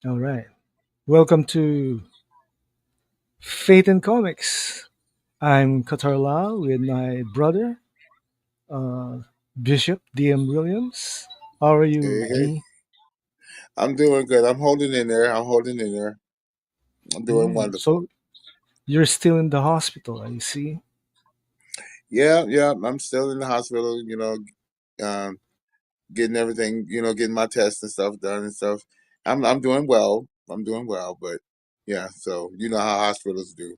All right. Welcome to Faith and Comics. I'm Katarla with my brother, uh, Bishop DM Williams. How are you, Hey, hey, D? I'm doing good. I'm holding in there. I'm holding in there. I'm doing wonderful. So you're still in the hospital, I see. Yeah, yeah. I'm still in the hospital. Um, getting everything. Getting my tests and stuff done and stuff. I'm doing well. I'm doing well, but yeah. So you know how hospitals do.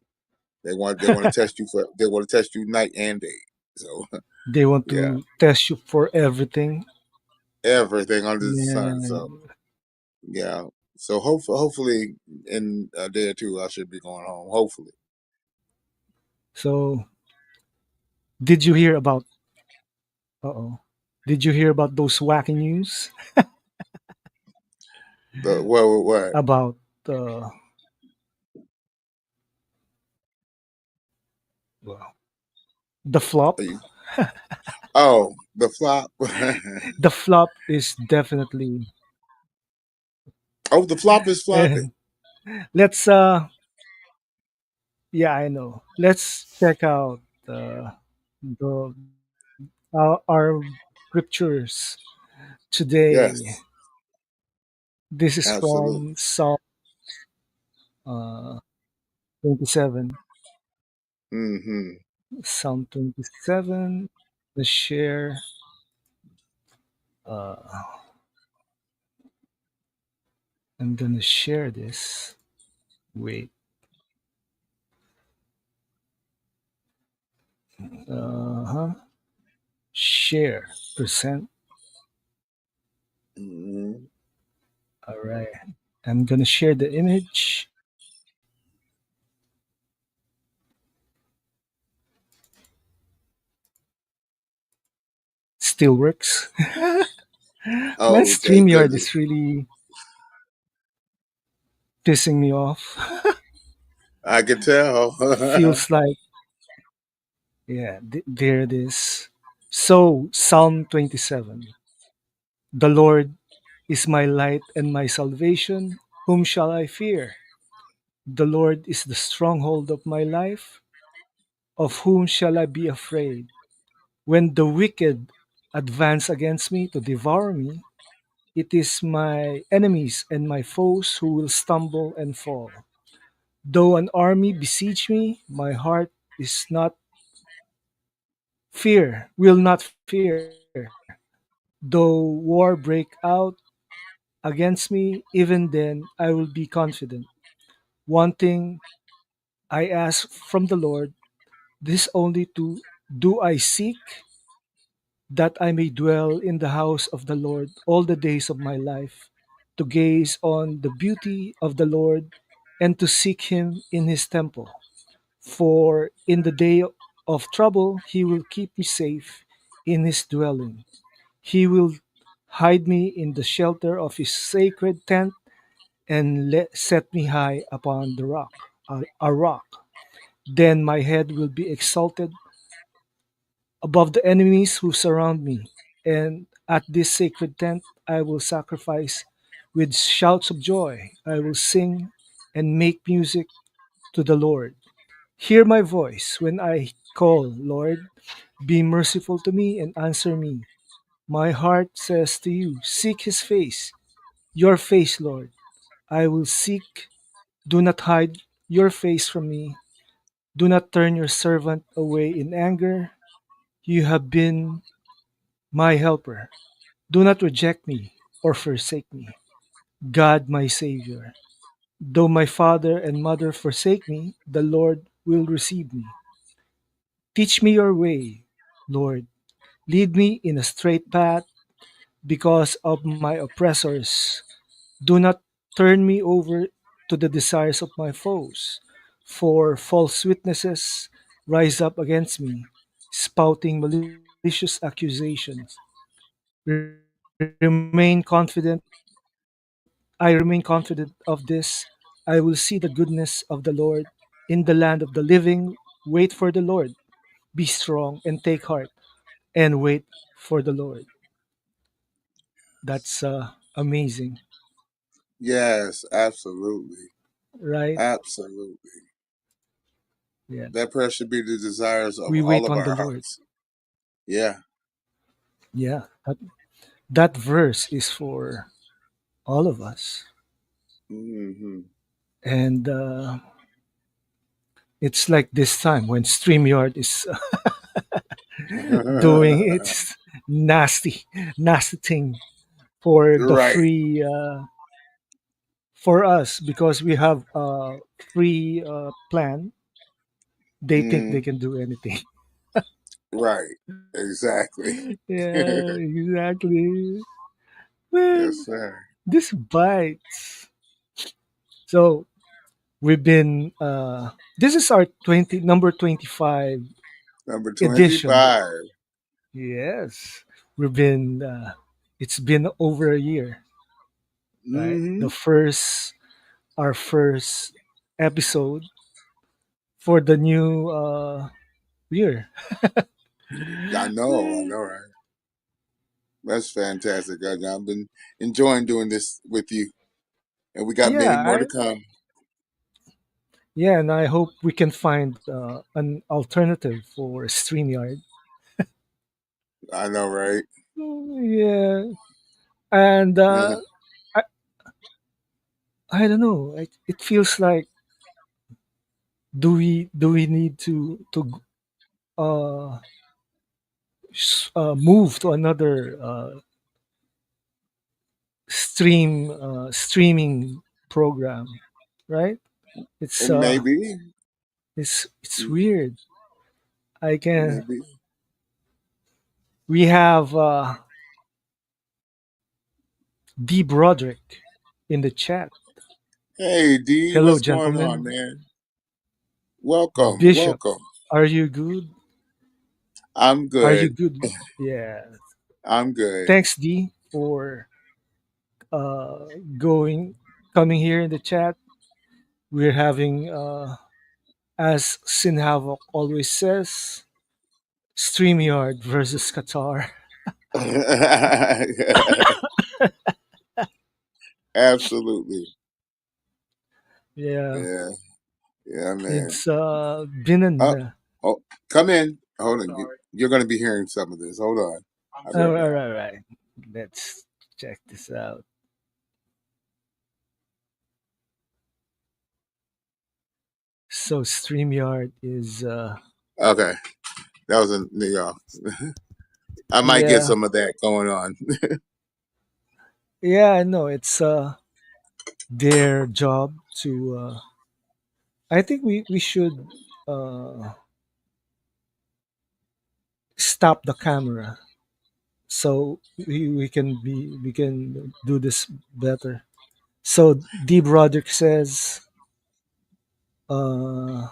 They want to test you for they want to test you night and day. So They want yeah, to test you for everything. everything under the sun. Yeah. So yeah. So hopefully in a day or two I should be going home. Hopefully. So did you hear about? Uh-oh. Did you hear about those wacky news The what? about uh, well, the flop? Oh, the flop. The flop is definitely. Oh, the flop is flopping. And let's yeah, I know. Let's check out the our scriptures today. Yes, This is absolutely. from Psalm uh, 27. Hmm. Psalm 27. Let's share. Uh, I'm gonna share this. Wait. Huh. Share percent. Hmm. All right. I'm gonna share the image. Still works. My Oh, thank StreamYard goodness. is really pissing me off. I can tell. Feels like, yeah, there it is. So, Psalm 27. The Lord is my light and my salvation. Whom shall I fear? The Lord is the stronghold of my life. Of whom shall I be afraid? When the wicked advance against me to devour me, it is my enemies and my foes who will stumble and fall. Though an army besiege me, my heart is not will not fear. Though war break out against me, even then I will be confident. One thing I ask from the Lord, this only to do I seek, that I may dwell in the house of the Lord all the days of my life, to gaze on the beauty of the Lord and to seek him in his temple. For in the day of trouble he will keep me safe in his dwelling. He will hide me in the shelter of his sacred tent and set me high upon the rock, a rock. Then my head will be exalted above the enemies who surround me. And at this sacred tent I will sacrifice with shouts of joy. I will sing and make music to the Lord. Hear my voice when I call, Lord. Be merciful to me and answer me. My heart says to you, seek his face, your face, Lord. I will seek. Do not hide your face from me. Do not turn your servant away in anger. You have been my helper. Do not reject me or forsake me, God my Savior. Though my father and mother forsake me, the Lord will receive me. Teach me your way, Lord. Lead me in a straight path because of my oppressors. Do not turn me over to the desires of my foes, for false witnesses rise up against me, spouting malicious accusations. Remain confident. I remain confident of this. I will see the goodness of the Lord in the land of the living. Wait for the Lord. Be strong and take heart and wait for the Lord. That's amazing. Yes, absolutely. right? Absolutely. Yeah. That prayer should be the desires of We all wait of on the our Lord. hearts. Yeah. Yeah. That verse is for all of us. Hmm. And it's like this time when StreamYard is doing its nasty, nasty thing for the Right. free, for us, because we have a free plan. They think they Mm, can do anything. right. Exactly. Yeah, exactly. Yes, Man, sir. this bites. So we've been this is our 20 number 25 Number edition. 25. Yes. We've been it's been over a year, right? Hmm. The first Our first episode for the new year. I know, right? That's fantastic. I've been enjoying doing this with you, and we got many Yeah, more to come. yeah, and I hope we can find an alternative for StreamYard. I know, right? Yeah, and Yeah. I, I don't know. It feels like, do we need to uh, move to another streaming program, right? It's Maybe, it's weird. I can maybe. We have D Broderick in the chat. Hey, D, Hello, what's going on, gentlemen. man? Welcome, Bishop, welcome. are you good? I'm Are you good. good? Yeah. I'm good. Thanks, D, for uh, going coming here in the chat. We're having, as Sin Havoc always says, StreamYard versus Qatar. Absolutely. Yeah, Yeah, yeah, man. it's been Oh, an. oh, come in. Hold on. You're going to be hearing some of this. Hold on. I'll be All right right, back. right, right. Let's check this out. So StreamYard is Okay, that was a I might get yeah, some of that going on. yeah, I know it's their job to I think we should uh stop the camera so we can do this better. So D Broderick says uh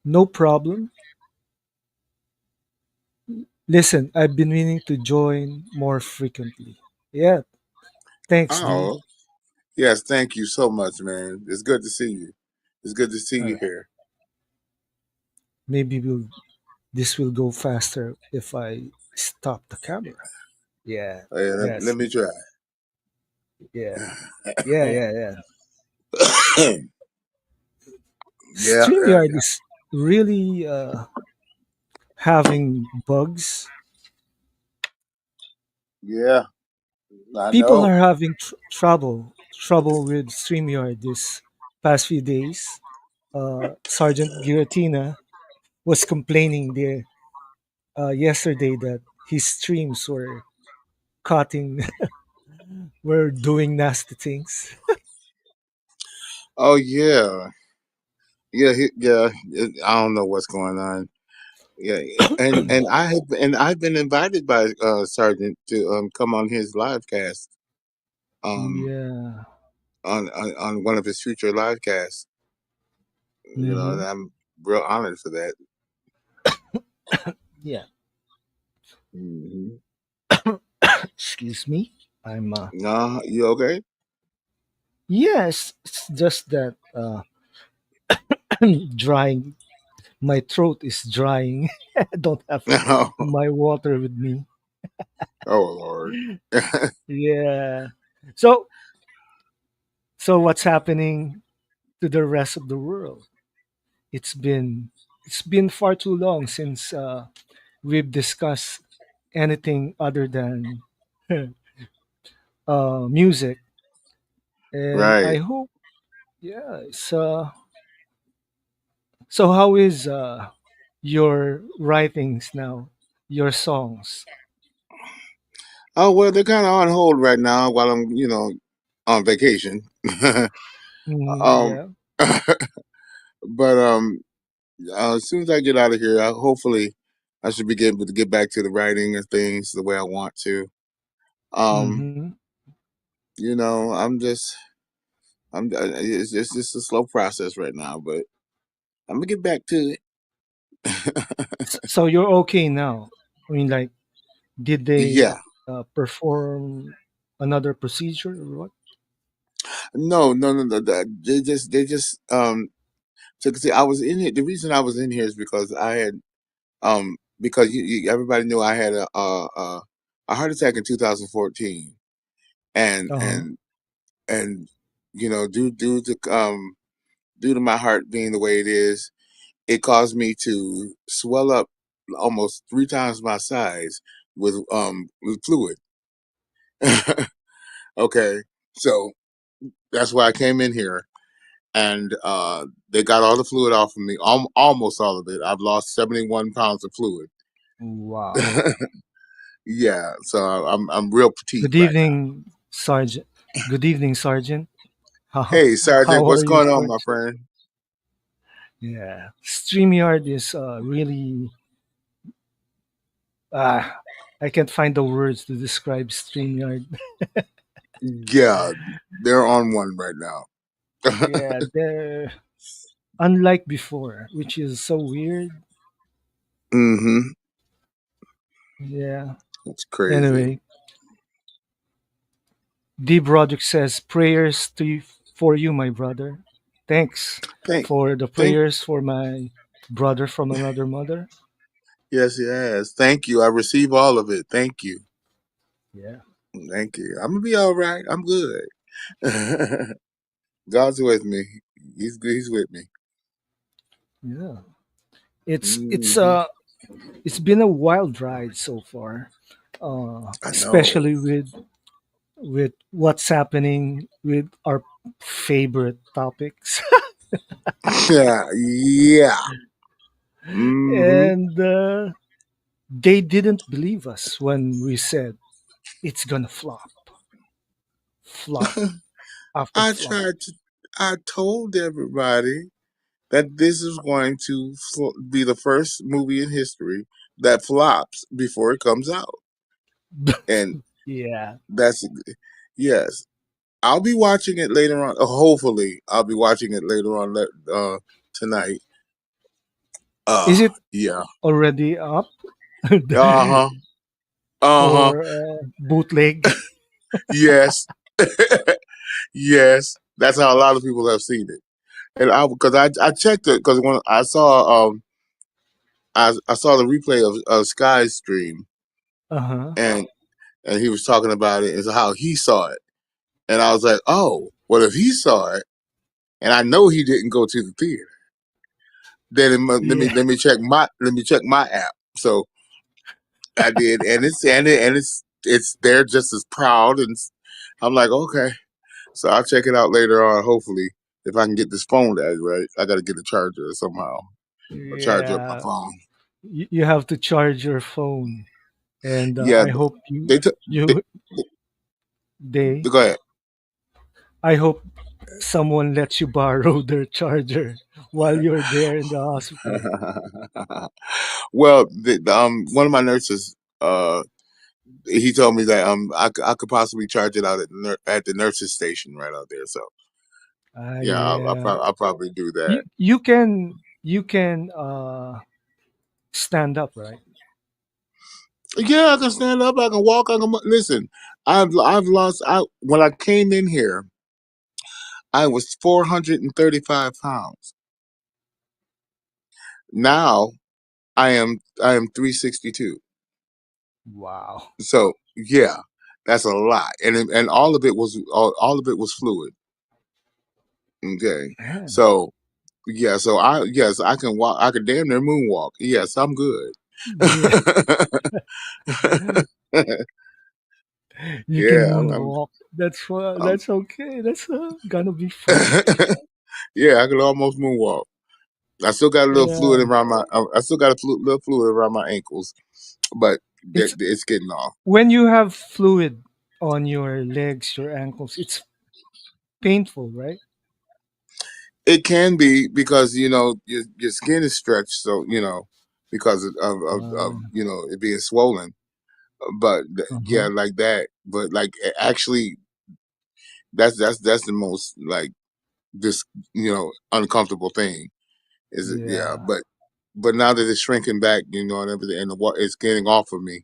no problem. Listen, I've been meaning to join more frequently. Yeah, thanks D. Oh, yes. Thank you so much, man. It's good to see you. It's good to see All you right. here. Maybe this will go faster if I stop the camera. Yeah. Let Yes. me try. Yeah. Yeah, yeah, yeah. Yeah, yeah, StreamYard is really having bugs. yeah. I People know. are having trouble with StreamYard this past few days. Sergeant Giratina was complaining there yesterday that his streams were cutting, were doing nasty things. Oh yeah, yeah, yeah. I don't know what's going on. Yeah, and I've been invited by Sergeant to come on his live cast um Yeah. on one of his future live casts. And Hmm. I'm real honored for that. Yeah. Hmm. Excuse me. I'm No, you okay? yes. It's just that drying. My throat is drying. I don't have No. my water with me. Oh Lord. Yeah. So So what's happening to the rest of the world? It's been it's been far too long since we've discussed anything other than music, and I Right. hope, yeah. So how is your writings now, your songs? Oh well, they're kind of on hold right now while I'm, on vacation. um, Yeah. but as soon as I get out of here, hopefully I should be able to get back to the writing of things the way I want to. Um, Hmm. I'm just, it's just a slow process right now, but I'm gonna get back to it. So you're okay now. I mean, like, did they Yeah. perform another procedure or what? No, no, no, no. They just, so see, I was in here. The reason I was in here is because I had, because everybody knew I had a heart attack in 2014, and Uh-huh. and and due to my heart being the way it is, it caused me to swell up almost 3 times my size with fluid. Okay, so that's why I came in here, and they got all the fluid off of me, almost all of it. I've lost 71 pounds of fluid. Wow. Yeah, so I'm real petite Good right now. evening, Sergeant. Good evening, Sergeant. How Hey, Sergeant, how are what's you, going on, my Sarge? friend? Yeah, StreamYard is really ah, I can't find the words to describe StreamYard. Yeah, they're on one right now. Yeah, they're unlike before, which is so weird. Mm-hmm. Yeah. It's crazy. Anyway, D Broderick says prayers to you, for you, my brother. Thanks Thank, for the thank. prayers for my brother from another mother. Yes, yes. Thank you. I receive all of it. Thank you. Yeah. Thank you. I'm gonna be all right. I'm good. God's with me. He's good. He's with me. Yeah. It's it's Hmm. uh it's been a wild ride so far. I know. Especially with what's happening with our favorite topics. Yeah, yeah. Hmm. And they didn't believe us when we said it's gonna flop after I flop. tried to. I told everybody that this is going to be the first movie in history that flops before it comes out, and Yeah. that's yes. I'll be watching it later on. Hopefully, I'll be watching it later on tonight. Is it Yeah. already up Uh huh. Uh huh. or bootleg? Yes. Yes. That's how a lot of people have seen it. And I checked it because when I saw the replay of Sky's stream, Uh huh. and he was talking about it and how he saw it, and I was like, oh, well, if he saw it, and I know he didn't go to the theater, then Yeah. let me check my app. So I did, and it's they're just as proud, and I'm like, okay, so I'll check it out later on. Hopefully, if I can get this phone right, I got to get a charger somehow, or charge up my Yeah. phone. You have to charge your phone, and Yeah, I hope they took they, they go ahead. I hope someone lets you borrow their charger while you're there in the hospital. Well, one of my nurses, he told me that I could possibly charge it out at the nurses station right out there. So yeah, Yeah. I'll probably do that. You can stand up, right? Yeah, I can stand up. I can walk. I can listen. I've lost. I when I came in here, I was 435 pounds. Now I am 362. Wow. So yeah, that's a lot, and all of it was all of it was fluid. Okay, Man, so yeah, so I can walk. I can damn near moonwalk. Yes, I'm good. yeah, you can Yeah, I'm moonwalk. I'm That's okay. That's gonna be fun. yeah, I can almost moonwalk. I still got a little Yeah, fluid around my. I still got a little fluid around my ankles, but it's it's getting off. when you have fluid on your legs, your ankles. It's painful, right? It can be because your skin is stretched, so because of Uh, it being swollen. But yeah, uh-huh. like that. But like actually, that's the most like this uncomfortable thing is it? Yeah, Yeah. but now that it's shrinking back, and everything, and it's getting off of me.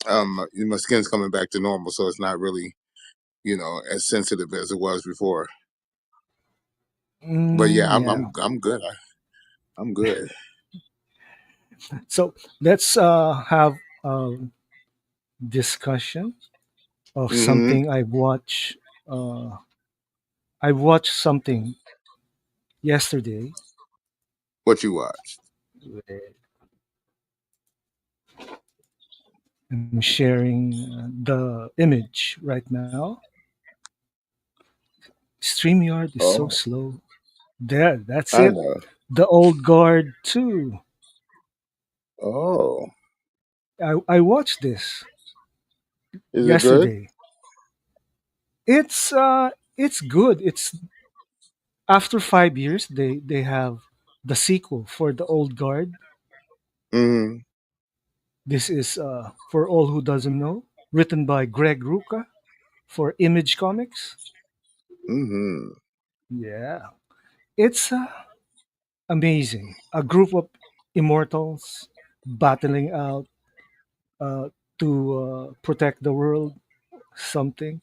My skin's coming back to normal, so it's not really as sensitive as it was before. But yeah, Yeah. I'm good. I'm good. So let's have a discussion of Hmm. something I watched. Uh, I watched something yesterday. What you watched? I'm sharing the image right now. StreamYard is so Oh, slow. There, that's I it. know. The Old Guard 2. Oh, I watched this is it good? yesterday. It's good. It's after 5 years they have the sequel for the Old Guard. Hmm. This is for all who doesn't know, written by Greg Rucka for Image Comics. Hmm. Yeah, it's amazing. A group of immortals battling out uh, to protect the world, something.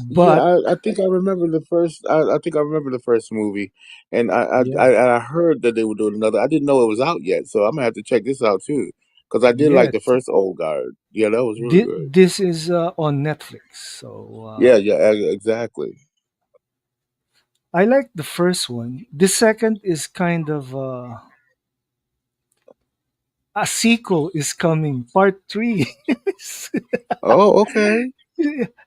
Yeah, But I think I remember the first. I think I remember the first movie, and yeah, I heard that they were doing another. I didn't know it was out yet, so I'm gonna have to check this out too, because I did yeah, like the first Old Guard. Yeah, that was really good. this is on Netflix. So Yeah, yeah, exactly. I like the first one. The second is kind of a sequel is coming. Part three Oh, okay.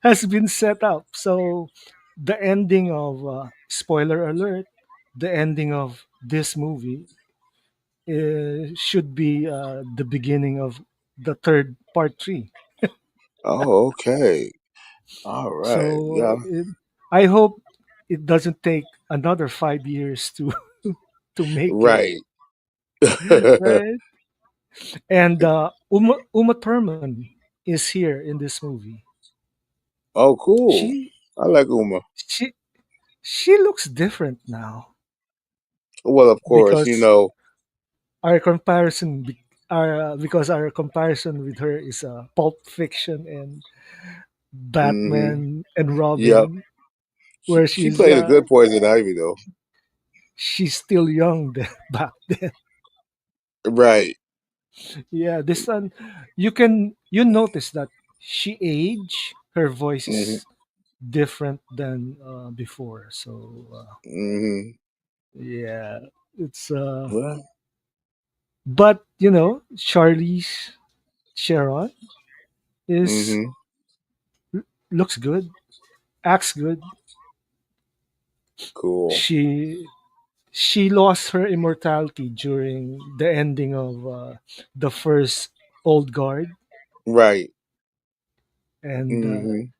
has been set up. So the ending of spoiler alert, the ending of this movie should be the beginning of the third part three. Oh, okay. All right. So Yeah. I hope it doesn't take another 5 years to to make it Right. right. And Uma Thurman is here in this movie. Oh, cool. She I like Uma. she she looks different now Well, of course, because our comparison be- our because our comparison with her is Pulp Fiction and Hmm. Batman and Yep. Robin, She where she played a good Poison Ivy though. she's still young back then. Right. Yeah, this one you notice that she age, her voice Hmm. is different than before. So Hmm. yeah, it's Well. but Charlize Theron is Hmm. looks good, acts good. Cool. She lost her immortality during the ending of the first Old Guard, Right. and Hmm.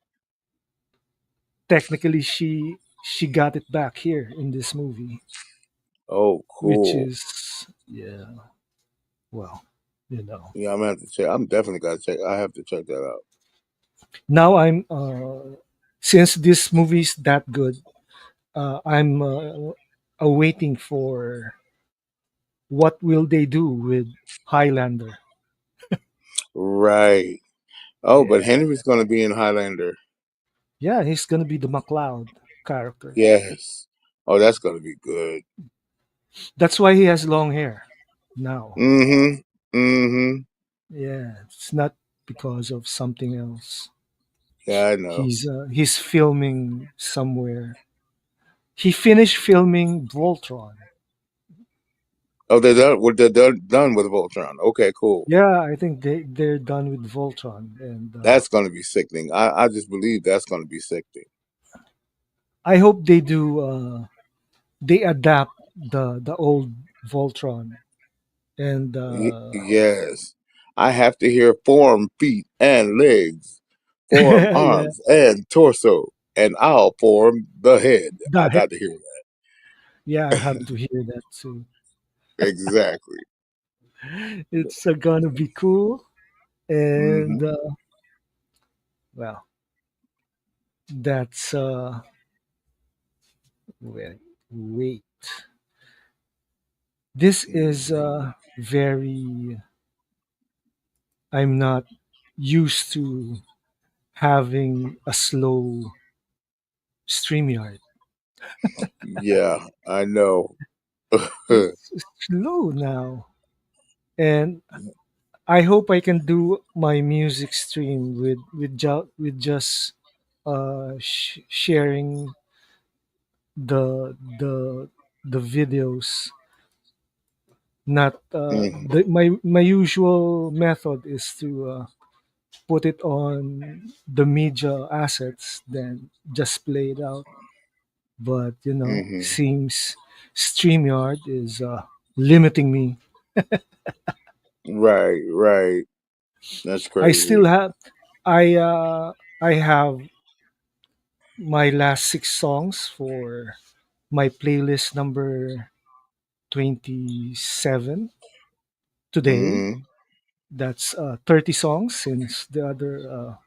technically she got it back here in this movie, Oh, which cool. is yeah, well, you know. Yeah, I'm gonna have to check. I'm definitely gotta check. I have to check that out. Now I'm since this movie is that good, I'm awaiting for what will they do with Highlander. Right. Oh, but Yeah, Henry's gonna be in Highlander. yeah, he's gonna be the MacLeod character. Yes. Oh, that's gonna be good. That's why he has long hair now. Mm-hmm. Mm-hmm. Yeah, it's not because of something else. Yeah, I know. He's filming somewhere. he finished filming Voltron. Oh, they're done. Well, they're done with Voltron. Okay, cool. Yeah, I think they're done with Voltron, and That's going to be sickening. I just believe that's going to be sickening. I hope they do. They adapt the old Voltron, and Yes, I have to hear form, feet, and legs, form, yeah, arms, and torso, and I'll form the head. I the got to hear yeah, I have that. to hear that too. Exactly. It's gonna be cool, and Hmm. well, that's wait, wait. This is very. I'm not used to having a slow StreamYard. Yeah, I know. It's slow now, and I hope I can do my music stream with just sharing the the videos. Not Mhm. my usual method is to put it on the media assets, then just play it out. But Mhm. seems StreamYard is limiting me. Right, right. That's I still crazy. have I have my last six songs for my playlist number 27 today. Mhm. That's 30 songs since the other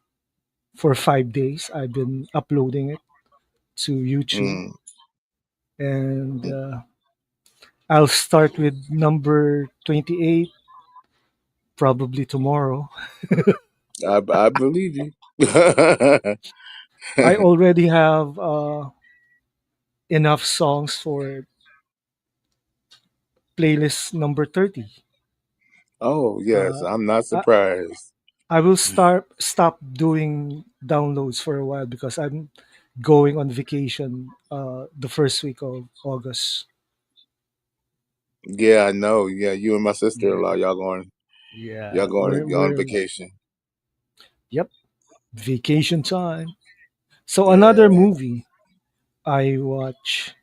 for 5 days I've been uploading it to YouTube, Mhm. and I'll start with number 28 probably tomorrow. I believe you. I already have enough songs for playlist number 30. Oh yes, Uh, I'm not I, surprised. I will stop doing downloads for a while because I'm going on vacation the first week of August. Yeah, I know. Yeah, you and my Yeah, sister-in-law, y'all yeah. going on vacation. Yep, vacation time. So another Yeah. movie I watched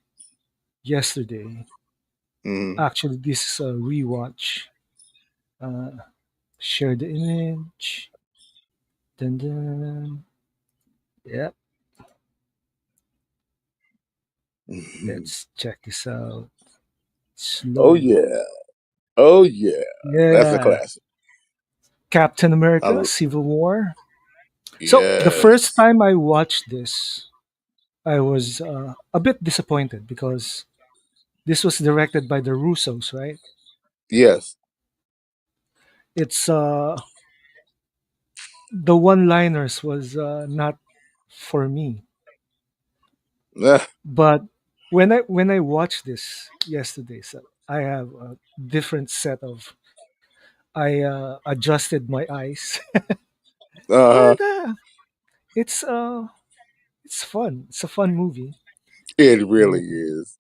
yesterday. Mhm. Actually, this is a rewatch. Uh, share the image. Dun, dun. Yep, let's check this out. Oh Slow. yeah. Oh yeah. That's a Yeah, classic. Captain I, America: l- Civil War. So the first yes. time I watched this, I was a bit disappointed because this was directed by the Russos, right? Yes. It's the one-liners was not for me. But when I watched this yesterday, so I have a different set of. I adjusted my eyes, Uh-huh. and it's fun. It's a fun movie. It really And is.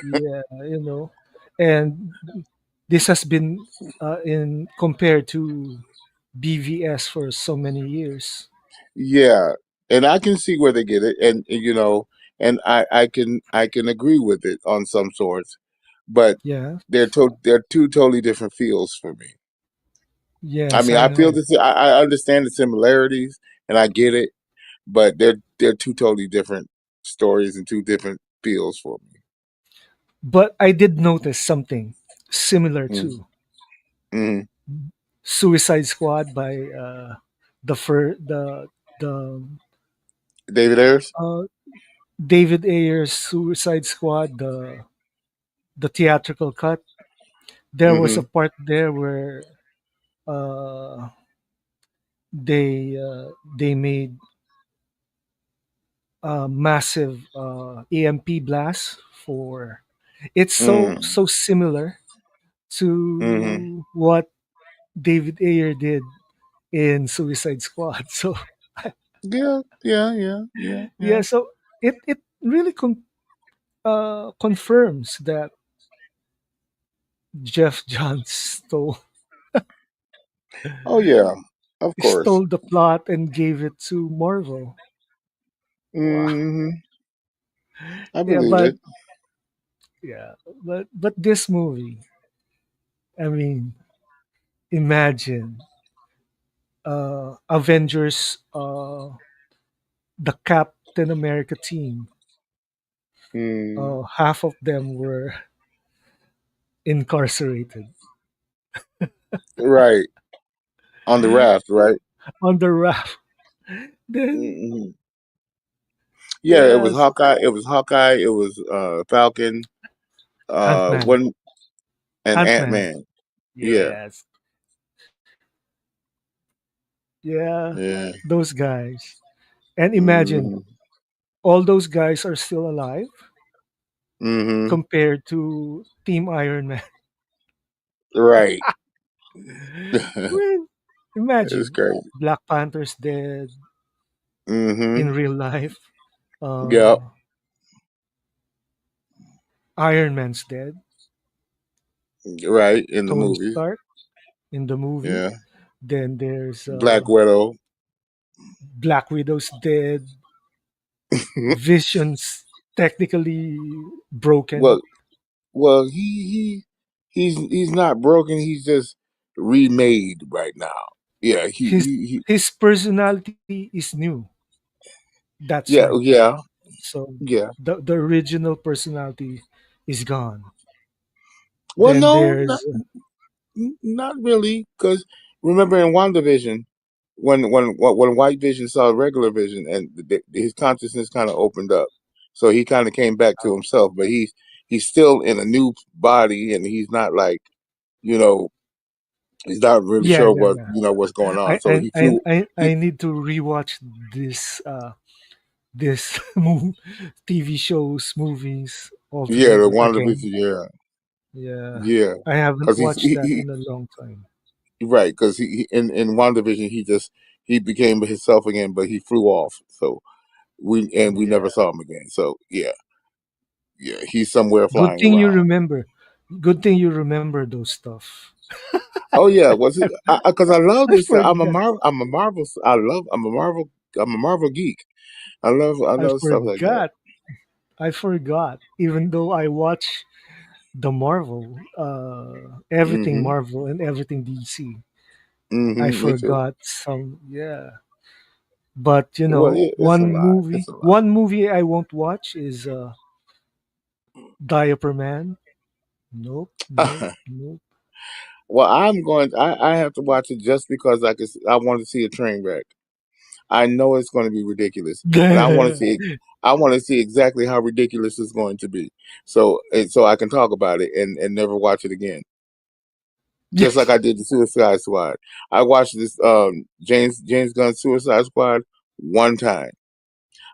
yeah, and this has been in compared to BVS for so many years. Yeah, and I can see where they get it, and and I can agree with it on some sorts, but Yeah. they're two totally different feels for me. I Yes, mean, I I feel know. this. I understand the similarities, and I get it, but they're two totally different stories and two different feels for But I did notice something similar me. to Mm-hmm. Suicide Squad by the fir- the David Ayers. uh, David Ayer's Suicide Squad, the theatrical cut. There was a Mm-hmm. part there where uh, they made a massive EMP blast for. It's Mm-hmm. so similar Mm-hmm. to what David Ayer did in Suicide Squad. So Yeah, yeah, yeah, yeah, yeah, yeah. so it really confirms that Jeff Johns Oh yeah, of course. stole the plot and gave it to Marvel. Wow. Hmm. I Yeah, believe it. yeah, but this movie, I mean, imagine Avengers, the Captain America team. Mm, Half of them were incarcerated right on the raft, right? on the raft. Then Hmm. Yeah, it was yes, Hawkeye. It was Hawkeye. It was Falcon. Ant Man, One and Ant Ant Man. Man. Yeah, Yes, yeah, yeah. those guys. And imagine Hmm. all those guys are still alive Hmm. compared to Team Iron Man. Right. Well, It's imagine crazy. Black Panther's dead Hmm. in real life. Yep. Uh, Iron Man's dead. Right in the Tony movie. Stark in the movie. Yeah. Then there's Black Widow. Black Widow's dead. Vision's technically broken. well, well, he's not broken. He's just remade right now. Yeah. His his personality is new. That's Yeah. right. Yeah. So Yeah. the original personality is gone. Well, Then no, there's not really, because remember in WandaVision, when White Vision saw regular Vision, and his consciousness kind of opened up, so he kind of came back to himself. But he's still in a new body, and he's not like, you know he's not really yeah, sure yeah, what yeah. what's going on. I So he I flew. I He need to rewatch this TV shows, movies all Yeah, the together WandaVision. again. Yeah, Yeah, yeah, I haven't because watched that in a long time. right, because in WandaVision he became himself again, but he flew off. So we never Yeah. saw him again. So yeah, yeah, he's somewhere Good flying thing you around. remember. Good thing you remember those stuff. Oh yeah, was it? Because I love I this. forgot. I'm a Marvel. I love. I'm a Marvel geek. I I love stuff like that. forgot. I forgot. Even though I watch the Marvel, everything Hmm. Marvel and everything DC, I Hmm. Me too. forgot some. Yeah, but Well, it's a lot. It's a lot. one movie I won't watch is Diaper Man. Nope, nope, nope. Well, I have to watch it just because I want to see a train wreck. I know it's going to be ridiculous, and I want to see exactly how ridiculous it's going to be. So I can talk about it and never watch it again. Just like I did the Suicide Squad. I watched this James Gunn Suicide Squad one time.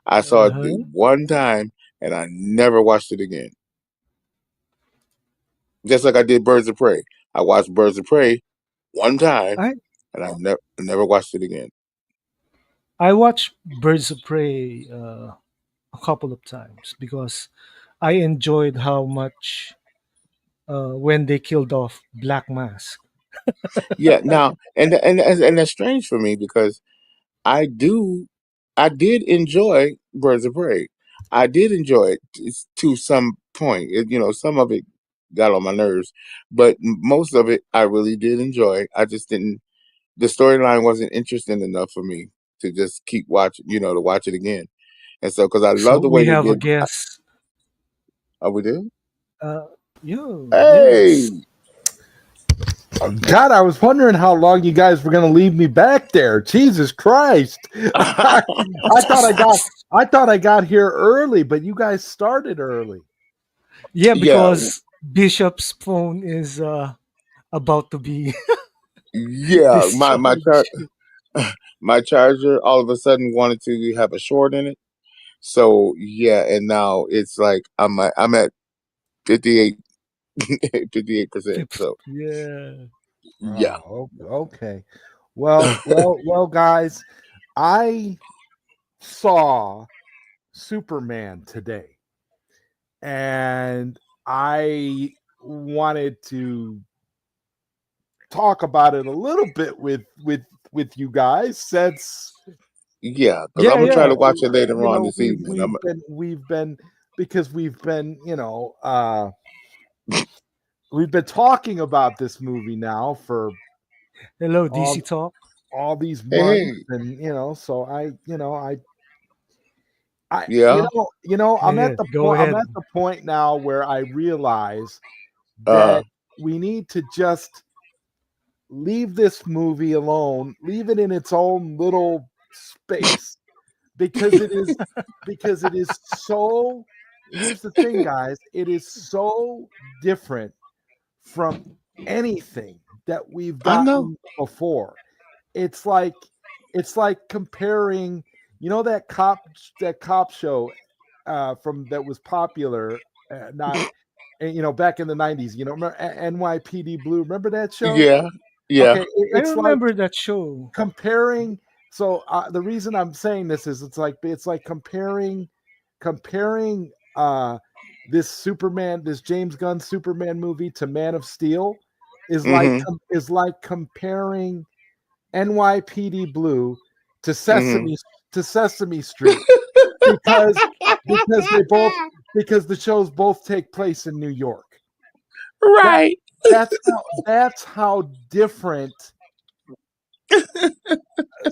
I saw it the Uh-huh. one time, and I never watched it again. Just like I did Birds of Prey. I watched Birds of Prey one time, I and I never watched it again. I watched Birds of Prey a couple of times because I enjoyed how much when they killed off Black Mask. Yeah, now and that's strange for me because I do I did enjoy Birds of Prey. I did enjoy it to some point. Some of it got on my nerves, but most of it I really did enjoy. I just didn't. The storyline wasn't interesting enough for me to just keep watching. To watch it again. And so, because I So love the way we they have a did. guess. Oh, we did. Yo, yes. Hey, God, I was wondering how long you guys were going to leave me back there. Jesus Christ! I thought I got here early, but you guys started early. Yeah, yeah, because Bishop's phone is about to be yeah. discharged. My charger all of a sudden wanted to have a short in it. So yeah, and now it's like I'm at 58 58%. So Yeah. yeah. Okay. Well, guys, I saw Superman today, and I wanted to talk about it a little bit with you guys since Yeah, because I'm Yeah, gonna try yeah. to watch it later you on know this evening. we've been because we've been talking about this movie now for Hello, DC all Talk. all these Hey, months, hey, and so I yeah, Yeah, yeah. Go I'm ahead. at the point now where I realize uh, that we need to just leave this movie alone, leave it in its own little space because it is so here's the thing, guys, it is so different from anything that we've I know. gotten before. It's like comparing, that cop show from that was popular, not back in the 90s, remember NYPD Blue, remember that show? Yeah, yeah. Okay, I it's like remember that show. comparing. So the reason I'm saying this is it's like comparing this James Gunn Superman movie to Man of Steel Mm-hmm. is like comparing NYPD Blue to Mm-hmm. Sesame Street, because they both because the shows both take place in New York. That Right. that's how different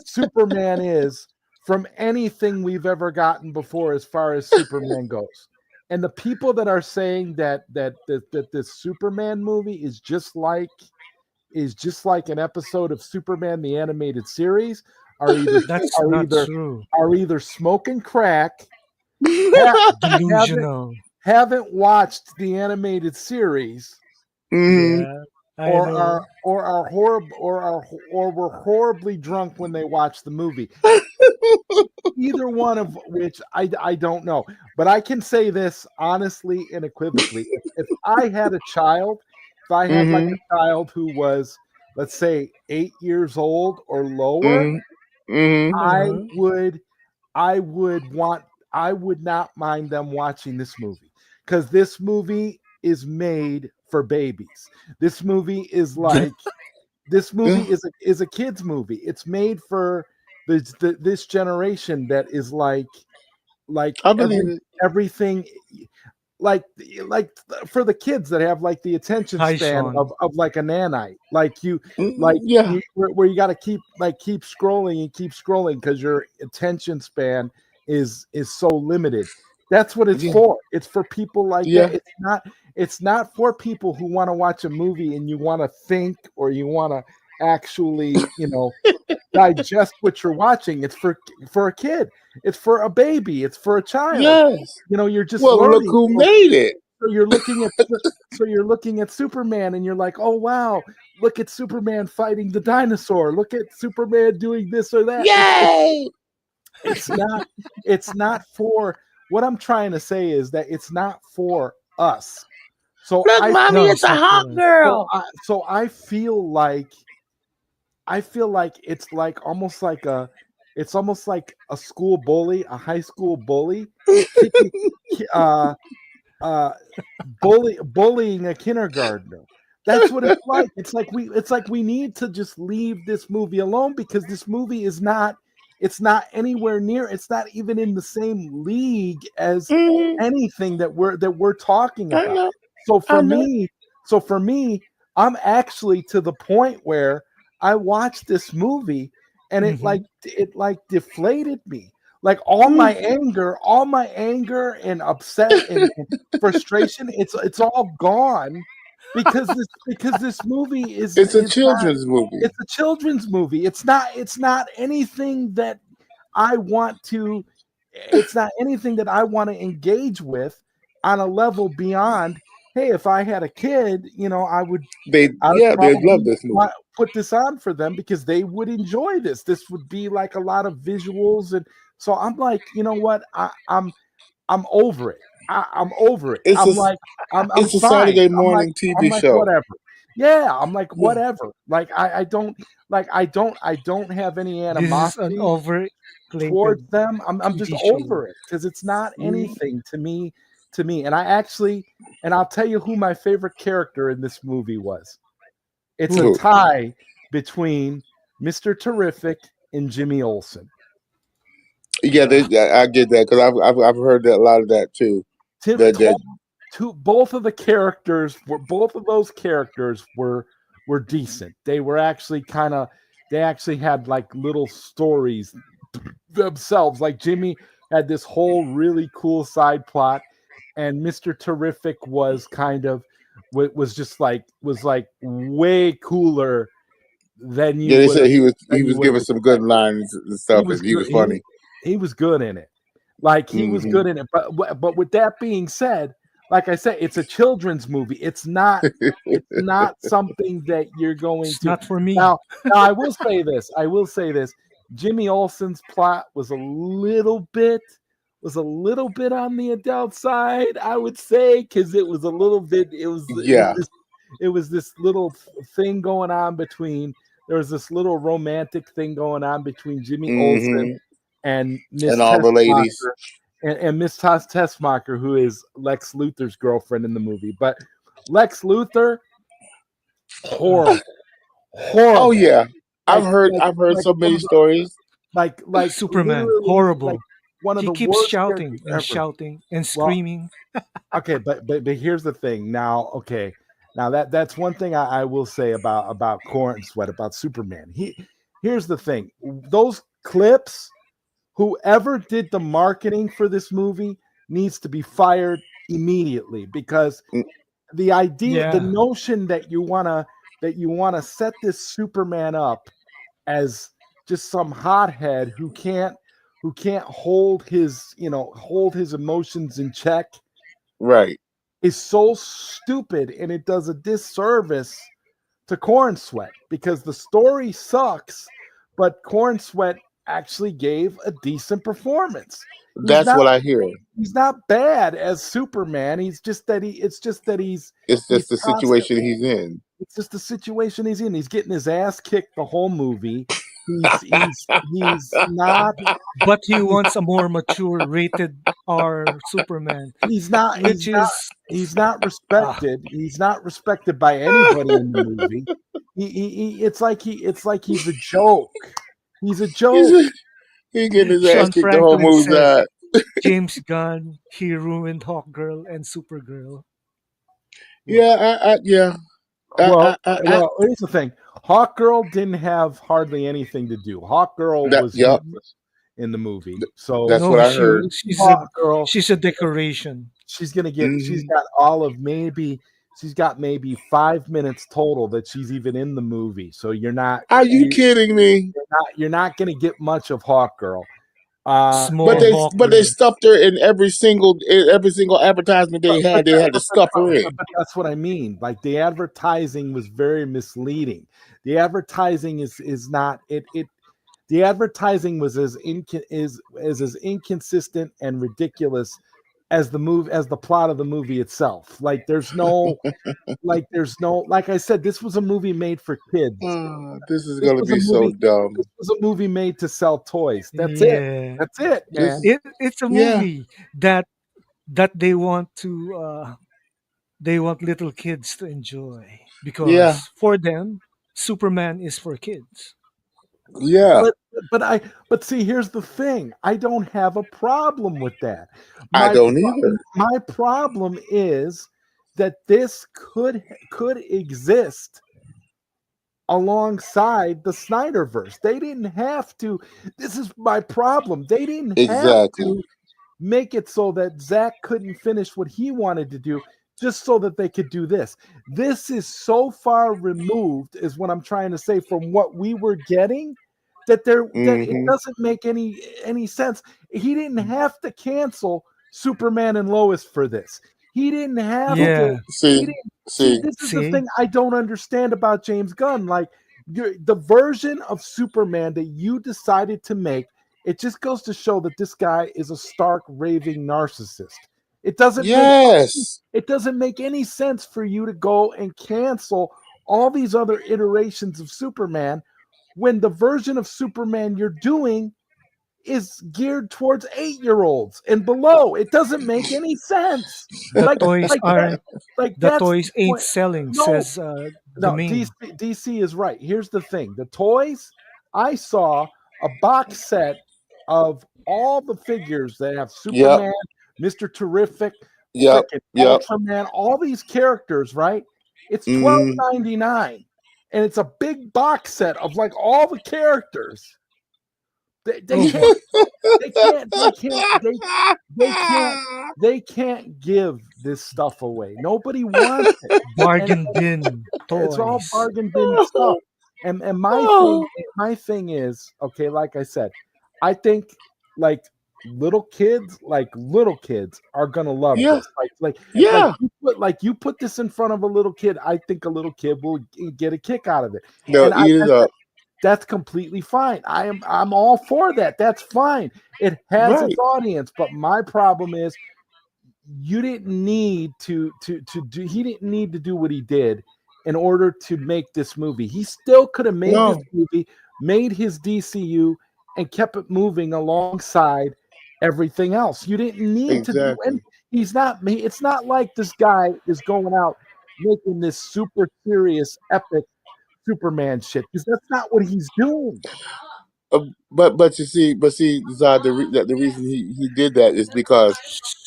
Superman is from anything we've ever gotten before as far as Superman goes. And the people that are saying that this Superman movie is just like an episode of Superman the animated series are either That's are not either true. are either smoking crack, ha- haven't Delusional. haven't watched the animated series, Mm-hmm. Yeah, I know. or are horrible or were horribly drunk when they watched the movie. Either one of which I don't know. But I can say this honestly and equivocally. If I had a child, if I had like Mm-hmm. a child who was, let's say, 8 years old or lower, Mm-hmm. Mm-hmm. I Uh-huh. would I would want I would not mind them watching this movie, because this movie is made for babies. This movie is like this Yeah, movie is a kids movie. It's made for this generation that is like I believe it. everything, like like for the kids that have like the attention Hi, span Sean. of like a nanite, like Mm, yeah, where you got to keep scrolling and keep scrolling because your attention span is so limited. That's what it's yeah, for. It's for people like yeah. that. It's not for people who want to watch a movie and you want to think, or you want to actually digest what you're watching. It's for a kid. It's for a baby. It's for a child. Yes. You're just Well, look learning. who So, made it. so you're looking at so you're looking at Superman and you're like, "Oh wow, look at Superman fighting the dinosaur. Look at Superman doing this or that." Yay! It's not it's not for what I'm trying to say is that it's not for us. So Look, I mommy, No, it's it's a not hot for us. girl. I feel like it's like it's almost like a school bully, a high school bully, kicking, uh, uh, bullying a kindergartner. That's what it's like. It's like we need to just leave this movie alone, because this movie is not it's not anywhere near, it's not even in the same league as Hmm. anything that we're talking I about. know. So I for know. me, so for me, I'm actually to the point where I watched this movie and Hmm. it like deflated me. Like Mm. all my anger and upset and frustration, it's all gone because this movie It's a is not, children's movie. it's a children's movie. It's not anything that I want to it's not anything that I want to engage with on a level beyond, hey, if I had a kid, I would They'd love probably this movie. put this on for them because they would enjoy this. This would be like a lot of visuals, and so I'm like, you know what? I'm over it. I'm over it. It's a I'm it's a fine. Saturday morning I'm TV like show. whatever. Yeah, I'm like Yeah. whatever. Like I don't have any This is an animosity overrated towards them. I'm just TV show. over it because it's not Mm. anything to me to me, and I'll tell you who my favorite character in this movie was. It's a Who? Who? tie between Mr. Terrific and Jimmy Olsen. Yeah, Uh, I get that because I've heard that a lot of that too. Tim, That both of the characters were both of those characters were decent. They were actually kind of they actually had like little stories themselves. Like Jimmy had this whole really cool side plot, and Mr. Terrific was kind of was like way cooler than you yeah, they would said have he was giving some good expected. lines and He stuff, was and he good. was funny. He was good in it. Like he was Hmm good in it. But with that being said, like I said, it's a children's movie. It's not something that you're going it's to not for me. now. Now I will say this. I will say this. Jimmy Olsen's plot was a little bit on the adult side, I would say, because it was a little bit. Yeah. It was this little thing going on between. There was this little romantic thing going on between Jimmy Olsen hmm and And Miss all the ladies. Tessmacher and Miss Tessmacher, who is Lex Luthor's girlfriend in the movie. But Lex Luthor, horrible, Oh horrible. yeah, Like I've heard so one many of the stories. Superman, literally like horrible. one of He the keeps worst shouting characters and ever. shouting and Well, screaming. okay, but here's the thing. Now, okay, now that's one thing I will say about Corn Sweat about Superman. Here's the thing. Those clips, whoever did the marketing for this movie needs to be fired immediately because Mm, the Yeah, notion that you wanna set this Superman up as just some hothead who can't hold his hold his emotions in check right. is so stupid, and it does a disservice to Corn Sweat because the story sucks, but Corn Sweat actually gave a decent performance. He's That's not what I hear. he's not bad as Superman. He's just that it's just that It's he's just the situation constantly he's in. it's just the situation he's in. He's getting his ass kicked the whole movie. He's not but he he's wants a more mature rated R Superman, he's not which is he's not ah, respected. He's not respected by anybody in the movie. It's like he's a joke. He's a he's joke. he getting his ass Sean kicked the whole Franklin movie. said James Gunn, he ruined Hawkgirl and Supergirl. Wow. Yeah. Here's the thing. Hawkgirl didn't have hardly anything to do. Hawkgirl That was yep. useless in the movie. So That's what No, I heard. Hawkgirl, she's a decoration. she's Hmm got all of maybe she's got maybe 5 minutes total that she's even in the movie. So Are you kidding me? you're not going to get much of Hawkgirl. But Small And they Hawkgirl. stuffed her in every single advertisement they had. They had to stuff her in. but that's what I mean. Like the advertising was very misleading. The advertising is not it. The advertising was is as inconsistent and ridiculous as the plot of the movie itself. There's no like I said, this was a movie made for kids. Oh, this is This gonna was a be so movie. dumb. This was a movie made to sell toys. That's it. Yeah. That's it, man. This It's a yeah movie that they want little kids to enjoy yeah because for them Superman is for kids. yeah. But but see, here's the thing. I don't have a problem with that. I don't either. My problem is that this could exist alongside the Snyderverse. They didn't have to. This is my problem. They didn't have Exactly. to make it so that Zach couldn't finish what he wanted to do just so that they could do this. This is so far removed, is what I'm trying to say, from what we were getting that it Hmm doesn't make any sense. He didn't have to cancel Superman and Lois for this. He didn't have to. Yeah. He See, didn't see. see, This is the See? thing I don't understand about James Gunn. Like the version of Superman that you decided to make, it just goes to show that this guy is a stark raving narcissist. It doesn't make yes, it doesn't make any sense for you to go and cancel all these other iterations of Superman when the version of Superman you're doing is geared towards 8-year-olds and below. It doesn't make any sense. The Like toys like that aren't. like The that's toys the ain't point. selling, No, says the no, DC, meme. DC is right. Here's the thing: the toys. I saw a box set of all the figures that have Yep. Superman, Mister Terrific, Yep. freaking Yep. Ultraman, all these characters. Right? It's Mm-hmm. $12.99, and it's a big box set of like all the characters. They Oh, can't they can't they can't give this stuff away. Nobody wants it. And bargain bin it's all toys. bargain bin stuff. And Oh, my thing is, okay, like I said, I think like little kids are gonna love yeah. this. Yeah. Like you put this in front of a little kid, I think a little kid will get a kick out of it. They'll And eat it up. that's completely fine. I'm all for that. That's fine. It has its Right. audience, but my problem is you didn't need to do he didn't need to do what he did in order to make this movie. He still could have made this No. movie, made his DCU, and kept it moving alongside everything else. You didn't need to do, and Exactly. he's not it's not like this guy is going out making this super serious epic Superman shit, because that's not what he's doing. But you see, Zod, the reason he did that is because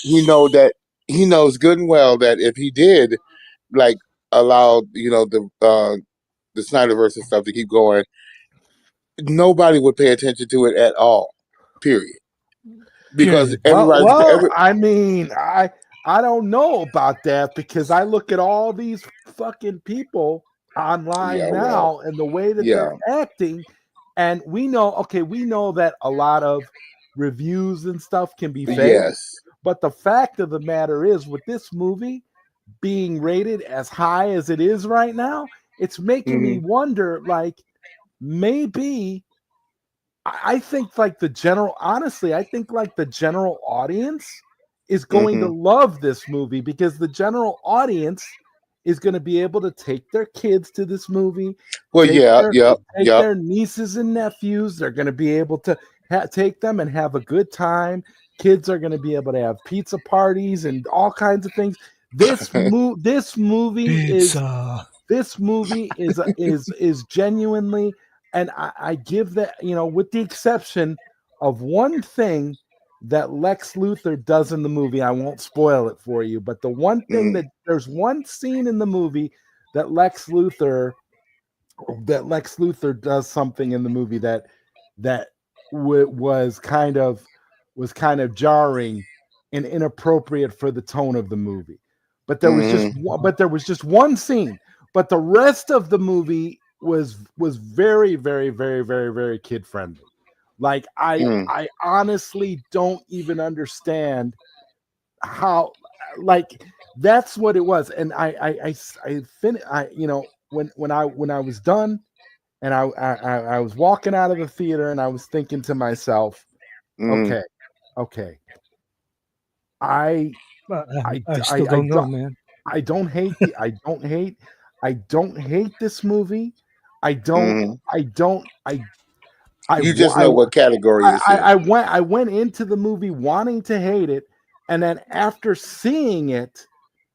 he knows good and well that if he did like allow the Snyderverse and stuff to keep going, nobody would pay attention to it at all. Period. Because Period. every I mean, I don't know about that, because I look at all these fucking people online yeah, well, now and the way that yeah, they're acting, and we know that a lot of reviews and stuff can be fake, yes, but the fact of the matter is, with this movie being rated as high as it is right now, it's making me hmm wonder, like, maybe I think like the general honestly, I think like the general audience is going to hmm love this movie, because the general audience is going to be able to take their kids to this movie, well, yeah, yep, take yep, their nieces and nephews. They're going to be able to take them and have a good time. Kids are going to be able to have pizza parties and all kinds of things. This movie is Pizza. genuinely, and I give that, with the exception of one thing that Lex Luthor does in the movie. I won't spoil it for you, but hmm there's one scene in the movie that Lex Luthor does something in the movie that was kind of jarring and inappropriate for the tone of the movie. But hmm there was just one scene. But the rest of the movie was very, very, very, very, very kid friendly. Like mm I honestly don't even understand how, like, that's what it was. And I when I was done, and I was walking out of the theater, and I was thinking to myself, mm okay, okay, I I I still I don't don't know, man. I don't hate the I don't hate this movie. I don't hmm I don't I You wa- just know what category it's in. I went into the movie wanting to hate it, and then after seeing it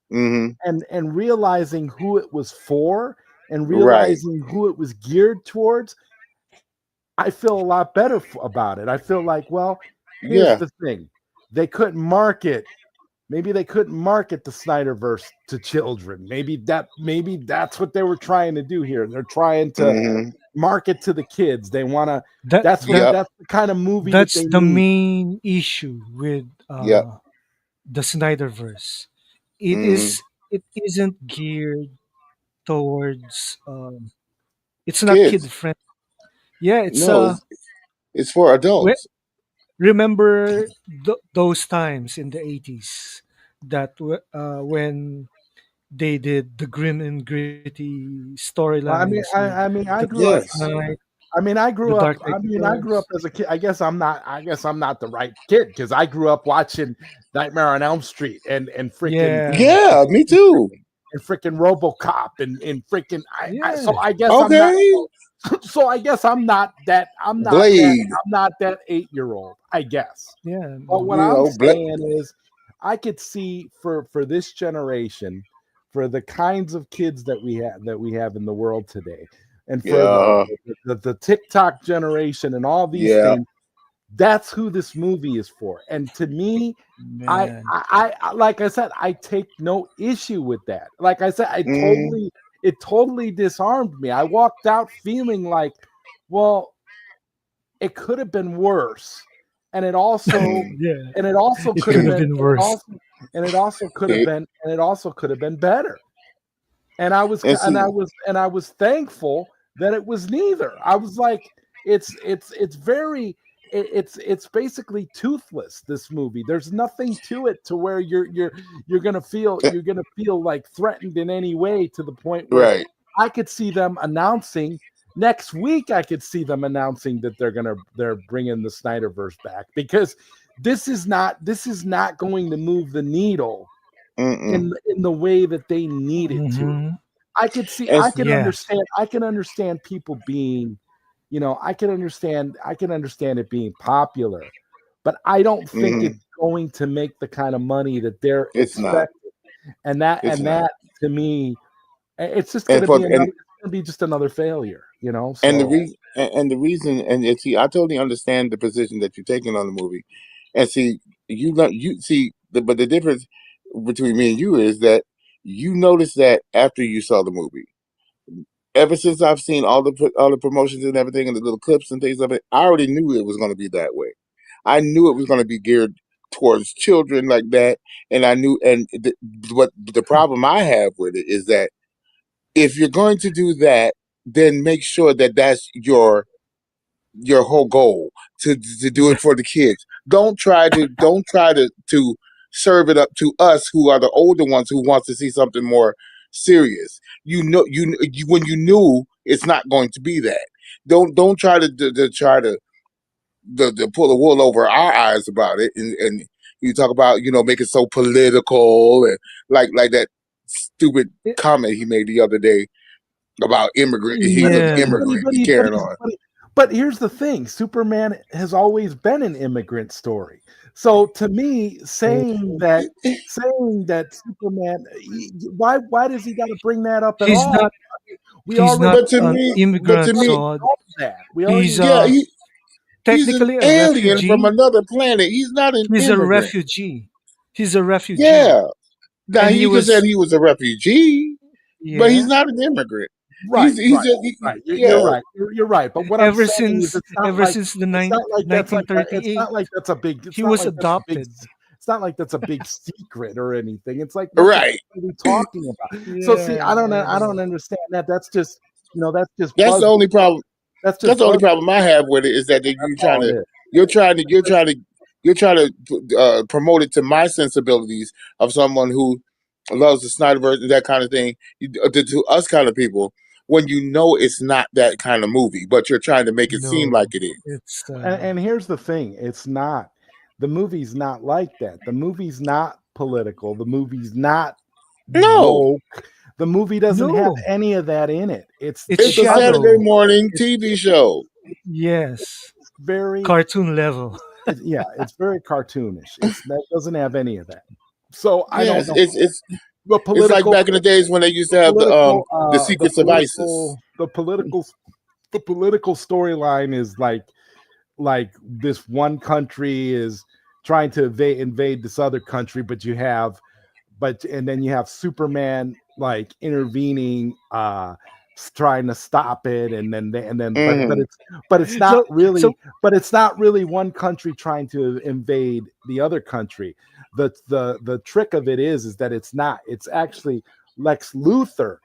hmm and realizing who it was for, and Right. realizing who it was geared towards, I feel a lot better about it. I feel like, well, here's Yeah. the thing. They couldn't market Maybe they couldn't market the Snyderverse to children. Maybe that's what they were trying to do here. They're trying to hmm market to the kids. They want to That that Yep. that's the kind of movie that that's they the need. main issue with Yep. the Snyderverse. hmm It isn't geared towards it's not kid Kids. friendly. Yeah, it's No, it's for we- adults. remember those times in the 80s that when they did the grim and gritty Well, storylines with the Dark Yes. Knight, the Dark Knight I grew up Returns. as a kid. I guess I'm not the right kid, because I grew up watching Nightmare on Elm Street and freaking Yeah, Yeah, me too. RoboCop and freaking I yeah. so I guess I'm not Okay. So I guess I'm not that. Blade. I'm not that 8-year-old. I guess. Yeah. But what You I'm know, saying is, I could see for this generation, for the kinds of kids that we have in the world today, and for yeah, the TikTok generation and all these yeah. things, that's who this movie is for. And to me, Man. like I said, I take no issue with that. Like I said, Mm, it totally disarmed me. I walked out feeling like, well, it could have been worse, and mm. Yeah. it also It could could have have been, been worse. It, and it also could have been better. And and see, I was thankful that it was neither. I was like, it's very it's basically toothless, this movie. There's nothing to it to where eh, you're gonna feel like threatened in any way, to the point where right. I could see them announcing next week. I could see them announcing that they're bringing the Snyderverse back, because this is not going to move the needle Mm-mm. in the way that they need it to. Hmm. And Yes. I can understand people being, I can understand it being popular, but I don't think mhm, it's going to make the kind of money that they're it's not. expecting. It's And not. that, to me, it's just going And to for be another, it's going to be just another failure, and the so reason and the reason and see, I totally understand the position that you're taking on the movie. And see, you see, but the difference between me and you is that you noticed that after you saw the movie. Ever since I've seen all the promotions and everything and the little clips and things of it, I already knew it was going to be that way. I knew it was going to be geared towards children like that, and I knew. And what the problem I have with it is that if you're going to do that, then make sure that that's your whole goal to do it for the kids. Don't try to serve it up to us who are the older ones who wants to see something more serious. You when you knew it's not going to be that. Don't try to try to pull the wool over our eyes about it, and you talk about make it so political and like that stupid It, comment he made the other day about immigrant. He's but an yeah. immigrant. He carrying on. but here's the thing: Superman has always been an immigrant story. So to me, saying that Superman, why does he got to bring that up at He's all? not. We He's already not But to an me, but to immigrant, already me, so know that. We he's already yeah, he's an technically a alien from refugee. another planet. He's not an He's a immigrant. refugee. He's a refugee, Yeah. Now and he you can say was. he was a refugee, but he's Yeah. not an immigrant. right, He's right, just right. You're yeah, right. You're right. But what I'm Ever saying is, since ever since the it's 1938, not like that's a big, he was adopted. it's not like that's a big secret or anything. It's like, what the right. fuck are we talking about? So see, Yeah, I I don't know. understand that. That's just, that's just That's the buzz. only problem. That's That's just the only buzz. problem I have with it is that That's you trying all to it is. you're trying to you're trying to you're trying to promote it to my sensibilities of someone who loves the Snyderverse and that kind of thing to us kind of people when you know it's not that kind of movie, but you're trying to make it seem like No, it is. it's And here's the thing: it's not. The movie's not like that. The movie's not political. The movie's not No, woke. The movie doesn't have no. any of that in it. It's it's a Saturday shadow. morning It's TV show. Yes, very, cartoon level. yeah, it's very cartoonish. That doesn't have any of that. So I don't Yes, know. it's The it's like political, back in the days when they used to have the the secrets of ISIS. political, the political storyline is like this one country is trying to invade this other country, and then you have Superman like intervening, trying to stop it, Hmm. but it's not So really, so one country trying to invade the other country. The trick of it is that it's not. It's actually Lex Luthor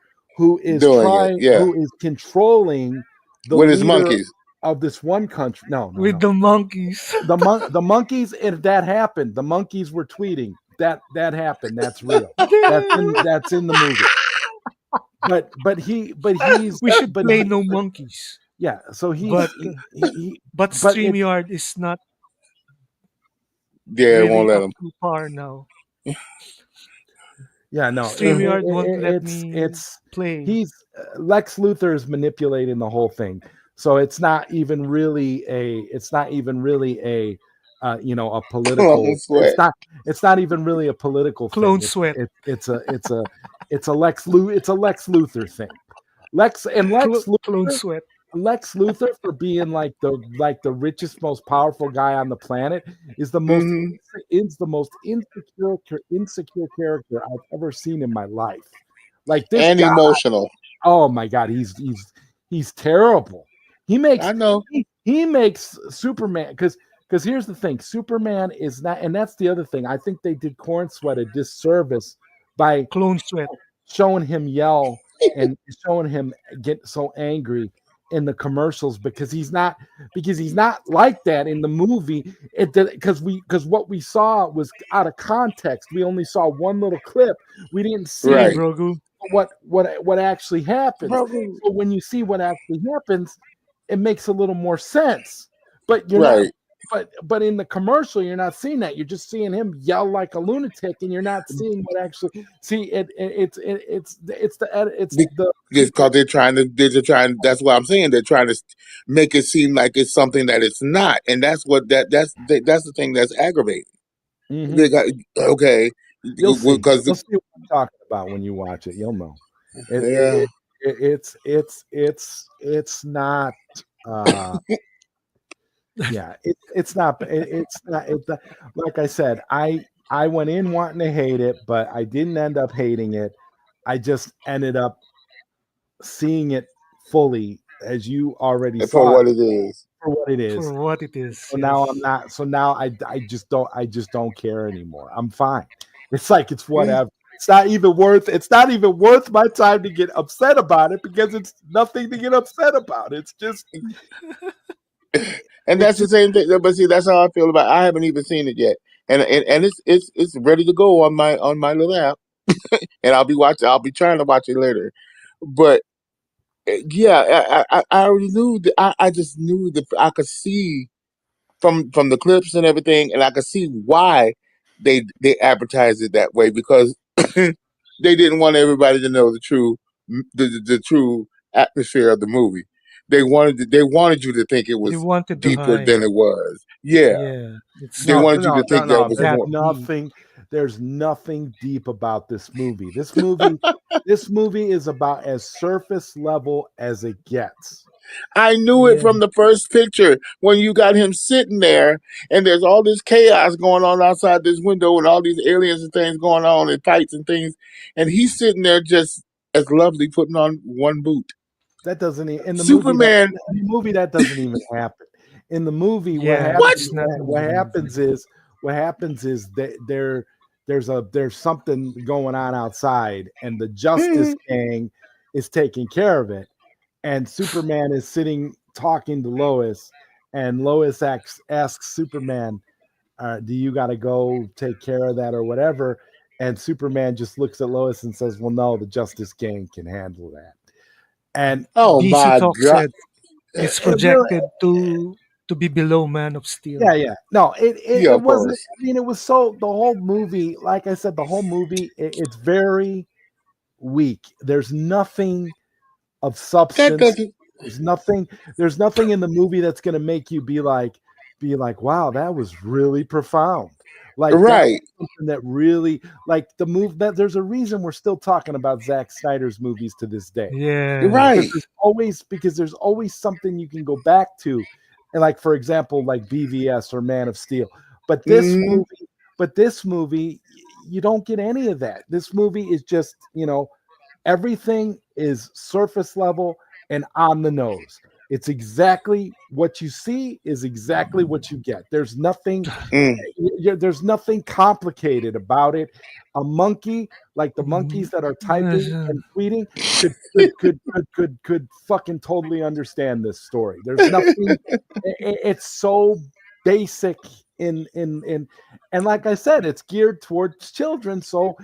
Doing it, yeah, who is controlling the with his leader monkeys. of this one country. No, no, with no. the monkeys. The monkeys. If that happened, the monkeys were tweeting that happened. That's real. That's in the movie. But he's We should but play he No Monkeys, yeah. So but but but it's StreamYard is not Yeah, it won't really let up him. to par now. Yeah, no, StreamYard won't let me it's play. he's Lex Luthor is manipulating the whole thing, so it's not even really a a Clone political. sweat. It's not even really a political thing. Clone sweat. It's a Lex Luthor thing. Clone sweat. Lex Luthor for being like the richest, most powerful guy on the planet is Hmm. the most insecure character I've ever seen in my life. Like this And guy, emotional. oh my god, he's terrible. He makes I know. he makes Superman because here's the thing, Superman is not, and that's the other thing. I think they did Corn Sweat a disservice by Clone sweat. showing him yell and showing him get so angry in the commercials because he's not like that in the movie. It because what we saw was out of context. We only saw one little clip. We didn't Hey, see Right. Grogu. what actually happens. Bro. So when you see what actually happens, it makes a little more sense. But you're not. Right. But in the commercial, you're not seeing that. You're just seeing him yell like a lunatic, and you're not seeing what actually. See it's Be- the people. because they're trying. That's what I'm saying. They're trying to make it seem like it's something that it's not, and that's the thing that's aggravating. Mhm. They got okay You'll see. because You'll see what I'm talking about when you watch it. You'll know. It, yeah. it, it's not. Uh, yeah, it's not. Like I said, I went in wanting to hate it, but I didn't end up hating it. I just ended up seeing it fully as you already For saw it what it is. for what it is. For what it is, So now I'm yes. not. So now I just don't care anymore. I'm fine. It's like it's Yeah. whatever. It's not even worth my time to get upset about it because it's nothing to get upset about. It's just And it's that's the just same thing. But see, that's how I feel about. I haven't even seen it yet, and it's ready to go on my little app, and I'll be watching. I'll be trying to watch it later, but yeah, I already knew that. I just knew that I could see from the clips and everything, and I could see why they advertised it that way because they didn't want everybody to know the true atmosphere of the movie. They wanted you to think it They was wanted to deeper hide. than it was. Yeah, Yeah, it's they not wanted you to think that it was that more. deep. there's nothing deep about this movie. This movie is about as surface level as it gets. I knew it Yeah, from the first picture when you got him sitting there and there's all this chaos going on outside this window and all these aliens and things going on and fights and things. And he's sitting there just as lovely putting on one boot. That doesn't Superman, in the movie that doesn't even happen. In the movie, yeah, what? it's not in the movie. what happens is that there's something going on outside, and the Justice Mhm. Gang is taking care of it. And Superman is sitting talking to Lois, and Lois asks Superman, "Do you got to go take care of that or whatever?" And Superman just looks at Lois and says, "Well, no, the Justice Gang can handle that." And Oh DC my Talk God. said it's it really, projected to be below Man of yeah, Steel. yeah. No, Yeah, it of wasn't. course. I mean, it was so the whole movie. Like I said, the whole movie it's very weak. There's nothing of That substance. doesn't. There's nothing. There's nothing in the movie that's going to make you be like, wow, that was really profound. Like that Right, was something that really like the move that there's a reason we're still talking about Zack Snyder's movies to this day right. Yes. because there's always something you can go back to, and like for example, like BVS or Man of Steel. But Hmm. this movie, you don't get any of that. This movie is just everything is surface level and on the nose. It's exactly what you see is exactly what you get. Mm. There's nothing complicated about it. A monkey, like the monkeys Mhm. that are typing and tweeting, could fucking totally understand this story. There's nothing. It's so basic in and like I said, it's geared towards children, so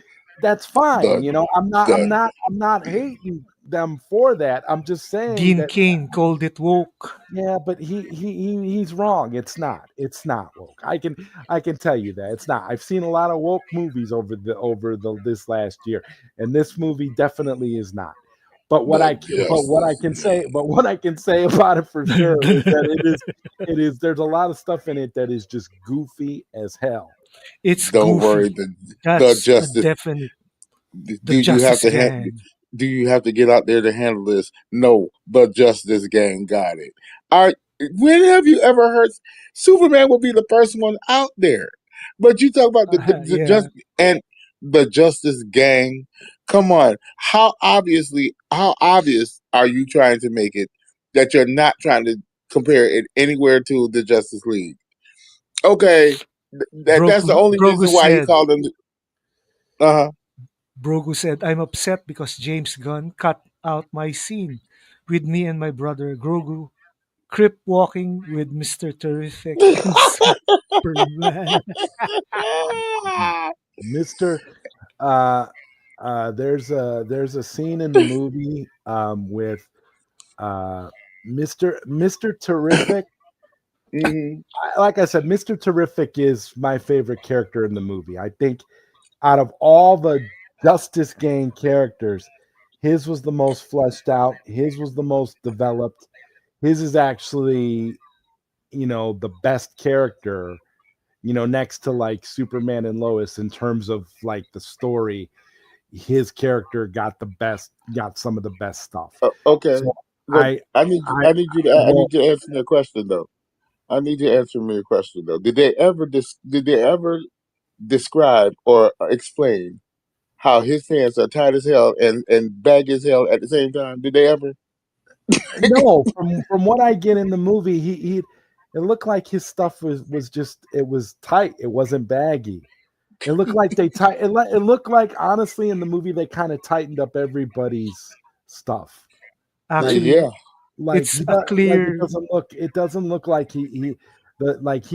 that's fine. the You know, the I'm not hating. them for that. I'm just saying Dean that King called it woke. yeah, but he's wrong. It's not. It's not woke. I can tell you that it's not. I've seen a lot of woke movies over the this last year, and this movie definitely is not. But what The I Justice what I can say about it for sure is that it is there's a lot of stuff in it that is just goofy as hell. It's Don't goofy. worry, the That's a Justice. definite. The Do you have Justice to Gang. do you have to get out there to handle this? No, the Justice Gang got it. Are when have you ever heard Superman will be the first one out there? But you talk about the Yeah, just and the Justice Gang. Come on, how obvious are you trying to make it that you're not trying to compare it anywhere to the Justice League? Okay, that's the only Brogu reason why he said. called them. Uh Brogu said, "I'm upset because James Gunn cut out my scene with me and my brother Grogu crip walking with Mr. Terrific and Superman." huh. Mister, uh, there's a scene in the movie with uh, Mister Terrific. hmm Like I said, Mister Terrific is my favorite character in the movie. I think out of all the Justice Gang characters, his was the most fleshed out. His was the most developed. His is actually, the best character, next to like Superman and Lois in terms of like the story. His character got some of the best stuff. Okay, So but I, I need you to I I will need you to answer me a question though. I need you to answer me a question though. Did they ever describe or explain how his pants are tight as hell and baggy as hell at the same time? Did they ever? no, from what I get in the movie, he it looked like his stuff was just it was tight. It wasn't baggy. It looked like it looked like honestly in the movie they kind of tightened up everybody's stuff. Like Actually, Yeah. like it's a clear it doesn't look like he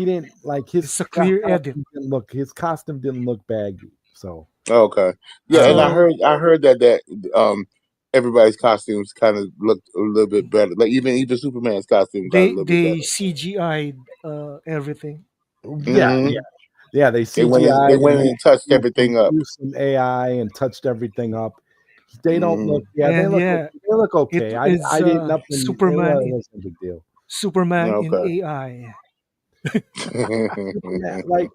didn't like it's a clear edit. his costume didn't look baggy. So Okay. Yeah, and um So I heard that um everybody's costumes kind of looked a little bit better. Like even Superman's costume got a little bit they better. CGI'd everything. yeah, hmm yeah, they They CGI'd and went in and touched everything up. used some AI and touched everything up. They don't look, hmm yeah, And yeah, they look it okay. I is did nothing. Superman Wasn't a big deal. Superman in Okay. AI. Superman, like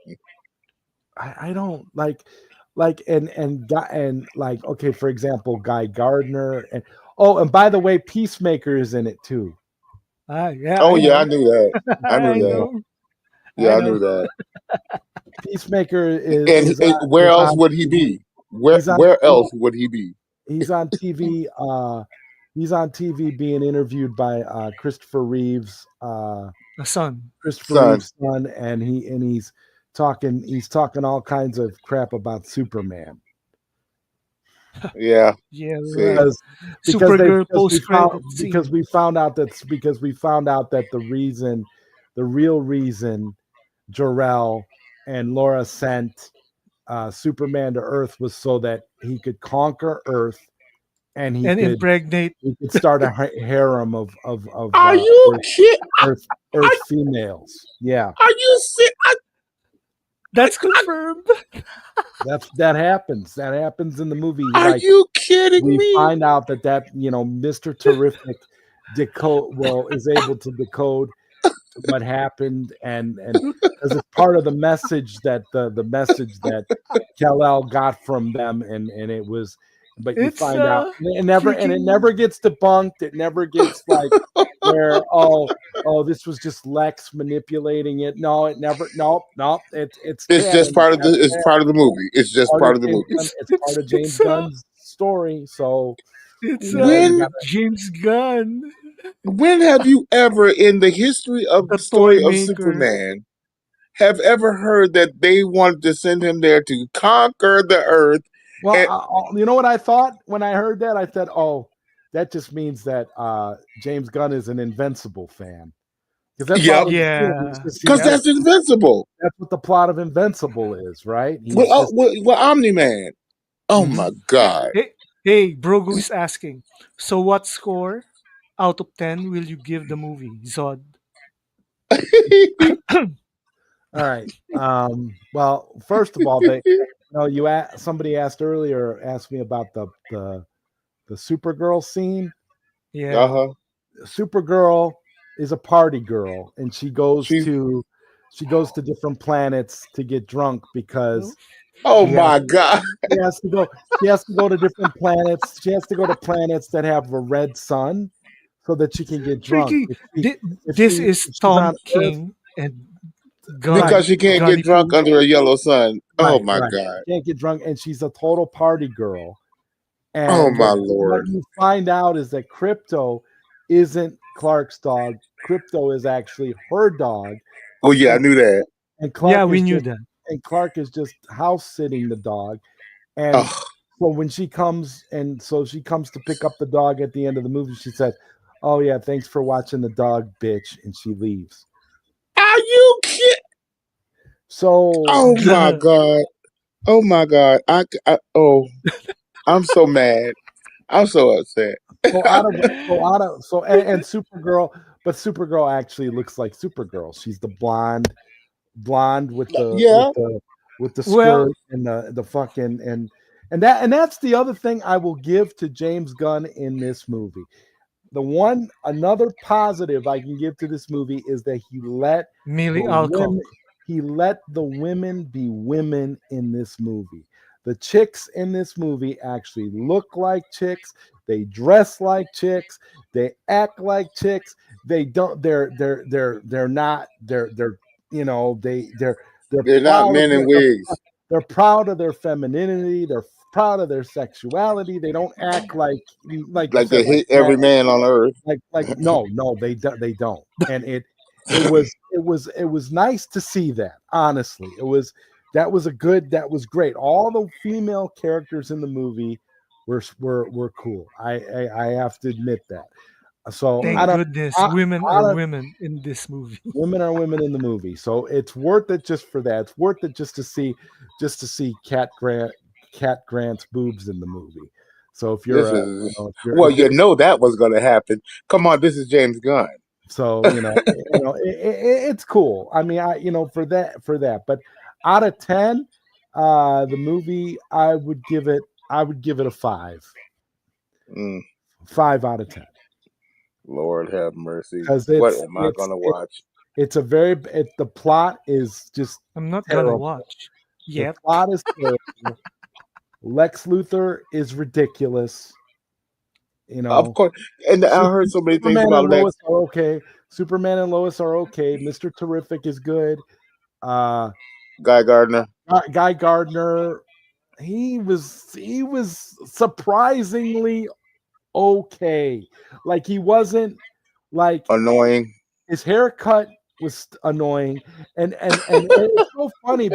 I don't and like okay, for example, Guy Gardner and oh, and by the way, Peacemaker is in it too. Yeah, Oh I yeah, I know. knew that. I knew I You that. know, know. I Yeah, I knew know. that. Peacemaker And where is else on would he TV. be? He's on Where TV. else would he be? He's on TV. He's on TV being interviewed by Christopher Reeves. A son. Christopher Son. Reeve's son, and he's talking all kinds of crap about Superman Yeah. Yeah, See. right. because Supergirl post credit scene. because we found out that the real reason Jor-El and Laura sent Superman to Earth was so that he could conquer Earth and And impregnate. he could start a harem of Are you Earth, kid? Earth Earth females. Yeah, Are you sick? That's confirmed. that happens. That happens in the movie. Are Like you kidding we me? find out that Mr. Terrific is able to decode what happened and because it's part of the message that the message that Kal-El got from them and it was but you It's find out and it freaking. never gets debunked. It never gets like where this was just Lex manipulating it. No, it never no it's It's just canon. part of the. That's It's part of the movie. It's just part part of of the James movie. Gunn. It's part of James It's Gunn's story. So you When got James Gunn, when have you ever in the history of the the toy story of maker. Superman have ever heard that they wanted to send him there to conquer the earth? well, And you know what I thought when I heard that? I thought, oh, that just means that James Gunn is an Invincible fan because that's all I yep, was assuming. It's Yeah. just because he's Yep. that's just invincible. that's what the plot of Invincible is, right? Well, He's just Omni Man. Oh mhm. my God. Hey, Hey, Brogu is asking. So, what score out of 10 will you give the movie, Zod? All right. Well, first of all, they, somebody asked earlier, asked me about the Supergirl scene. Uh Yeah. huh. Supergirl is a party girl, and She's. she goes to different planets to get drunk Oh, because Oh she has my God. she has to go she has to go to different planets. She has to go to planets that have a red sun so that she can get drunk. Ricky, this is If she's Tom on Earth, King and right, Because Gun she can't get Gunny drunk Poo. under a yellow sun. Oh right, my right. God. Can't get drunk, and she's a total party girl. Oh And my what Lord. you find out is that Crypto isn't Clark's dog. Crypto is actually her dog, Oh yeah, I and knew that. and Yeah, Clark we is knew just that. house sitting the dog. And Oh, so when she comes to pick up the dog at the end of the movie, she says, "Oh yeah, thanks for watching the dog, bitch," and she leaves. are you kidding? So Oh my God. Oh my God. Oh, I'm so mad. I'm so upset. and Supergirl, but Supergirl actually looks like Supergirl. She's the blonde with Yeah. the Well, skirt and the fucking and that's the other thing I will give to James Gunn in this movie. The one another positive I can give to this movie is that the Millie Alcock. women he let the women be women in this movie. The chicks in this movie actually look like chicks. They dress like chicks. They act like chicks. They don't. They're not. They're they're They're not proud of men in their wigs. they're proud of their femininity. They're proud of their sexuality. They don't act like you Like said, they like hate every man on earth. no, they don't. And it was nice to see that. Honestly, that was great. All the female characters in the movie were cool. I have to admit that. So I Thank Mm. don't. goodness I, women I are don't women in this movie. women are women in the movie, so it's worth it just for that. It's worth it just to see Cat Grant's boobs in the movie. So if you're This a is well, if you're you know that was going to happen. Come on, this is James Gunn. so it's cool. I mean, for that, but out of 10, the movie I would give it a Mm, 5 out of 10 Lord have mercy. because What am I going to watch? the plot is just I'm not gonna terrible. watch The yet. plot is terrible. Lex Luthor is ridiculous. You Of know, course, and I heard so many things Superman about and Lex. Lois are okay. Superman and Lois are okay. Mister Terrific is good. Uh, Guy Gardner. Guy Gardner, he was surprisingly okay. Like he wasn't like Annoying. his haircut was annoying, and it's so funny.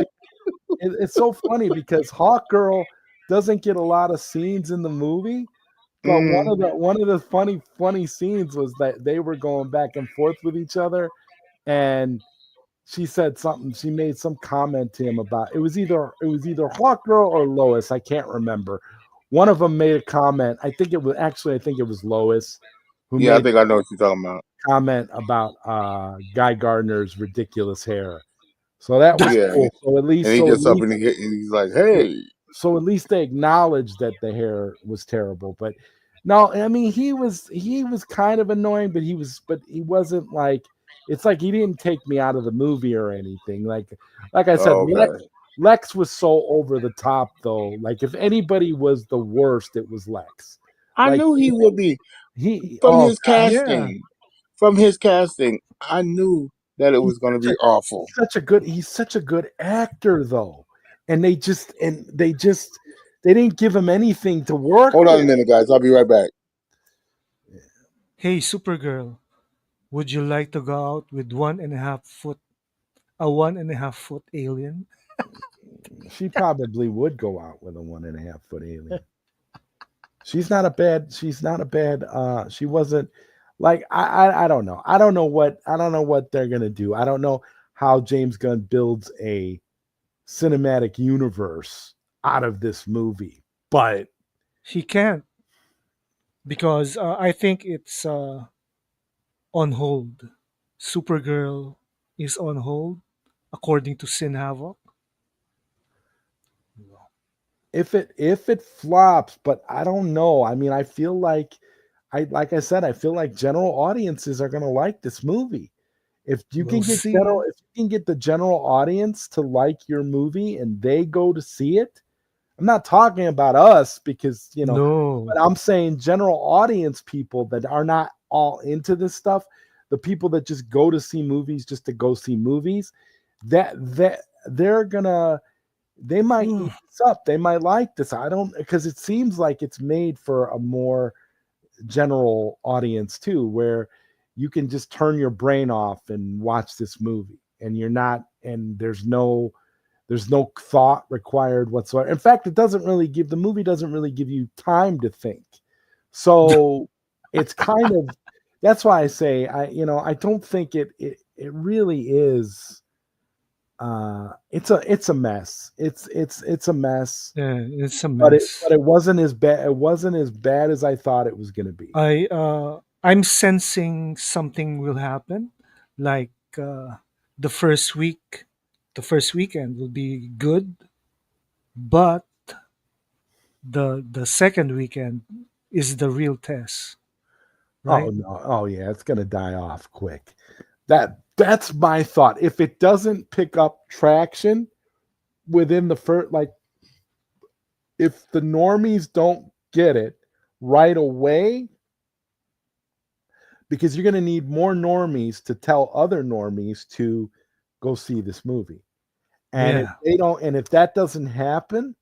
It's so funny because Hawk Girl doesn't get a lot of scenes in the movie, but Mm, one of the funny scenes was that they were going back and forth with each other, and she said something. She made some comment to him about it was either Hawk Girl or Lois. I can't remember. One of them made a comment. I think it was Lois who yeah, I made think I know what you're talking about. comment about Guy Gardner's ridiculous hair. So that was Yeah, cool. and he gets up and he's like, "Hey, So at least they acknowledged that the hair was terrible. But no, I mean he was kind of annoying, but he wasn't like it's like he didn't take me out of the movie or anything. Like I said, oh, okay." Lex was so over the top though. Like if anybody was the worst, it was Lex. I Like knew he would be he from oh his god, Yeah. casting. From his casting, I knew that it he's was going to such be awful. he's such a good actor though. And they didn't give him anything to work Hold on a with. minute, guys. I'll be right back. Hey, Supergirl, would you like to go out with 1.5 foot, a 1.5 foot alien? She probably would go out with a 1.5 foot alien. She's not a bad she wasn't like I don't know. I don't know what they're gonna do. I don't know how James Gunn builds a cinematic universe out of this movie. But He can't because I think it's on hold. Supergirl is on hold, according to Sin Havoc. If it flops, but I don't know. I mean, I feel like like I said, I feel like general audiences are gonna like this movie. We'll see. If you can get the general audience to like your movie and they go to see it, I'm not talking about us because, No, but I'm saying general audience people that are not all into this stuff, the people that just go to see movies just to go see movies, that they're gonna they might eat this up. They might like this. I don't, because it seems like it's made for a more general audience too, where you can just turn your brain off and watch this movie, and you're not, and there's no thought required whatsoever. In fact, the movie doesn't really give you time to think. So it's kind of that's why I say I don't think it really is. It's a mess. It's a mess, yeah, it's a but it mess. but it wasn't as bad. It wasn't as bad as I thought it was going to be. I'm sensing something will happen, like the first week, the first weekend will be good, but the second weekend is the real test, Oh right? no! Oh yeah, it's going to die off quick. That's my thought. If it doesn't pick up traction within the first, like, if the normies don't get it right away, because you're going to need more normies to tell other normies to go see this movie. And if Yeah, they don't, and if that doesn't happen,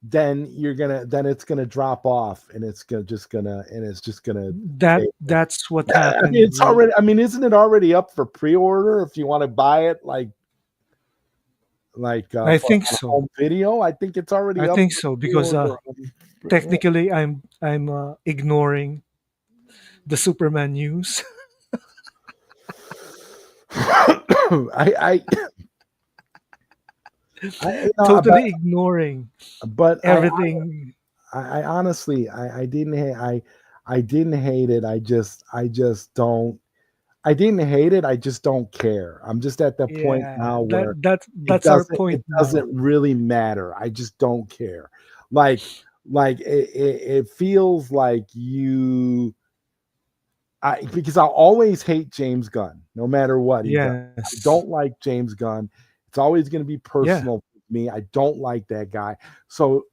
then it's gonna drop off, and it's just gonna fail. that's what I mean, happened it's with. already. I mean, isn't it already up for pre-order if you want to buy it I for think on so. home video? I think it's I already up think for so because pre-order. technically I'm ignoring the Superman news. I Totally ignoring but everything. I honestly I didn't I didn't hate it. I just don't. I didn't hate it. I just don't care. I'm just at that point Yeah, now where that's our point it now. doesn't really matter. I just don't care. Like it feels like I because I'll always hate James Gunn no matter what he does. I Yes. don't like James Gunn. It's always going to be Yeah. personal with me. I don't like that guy. So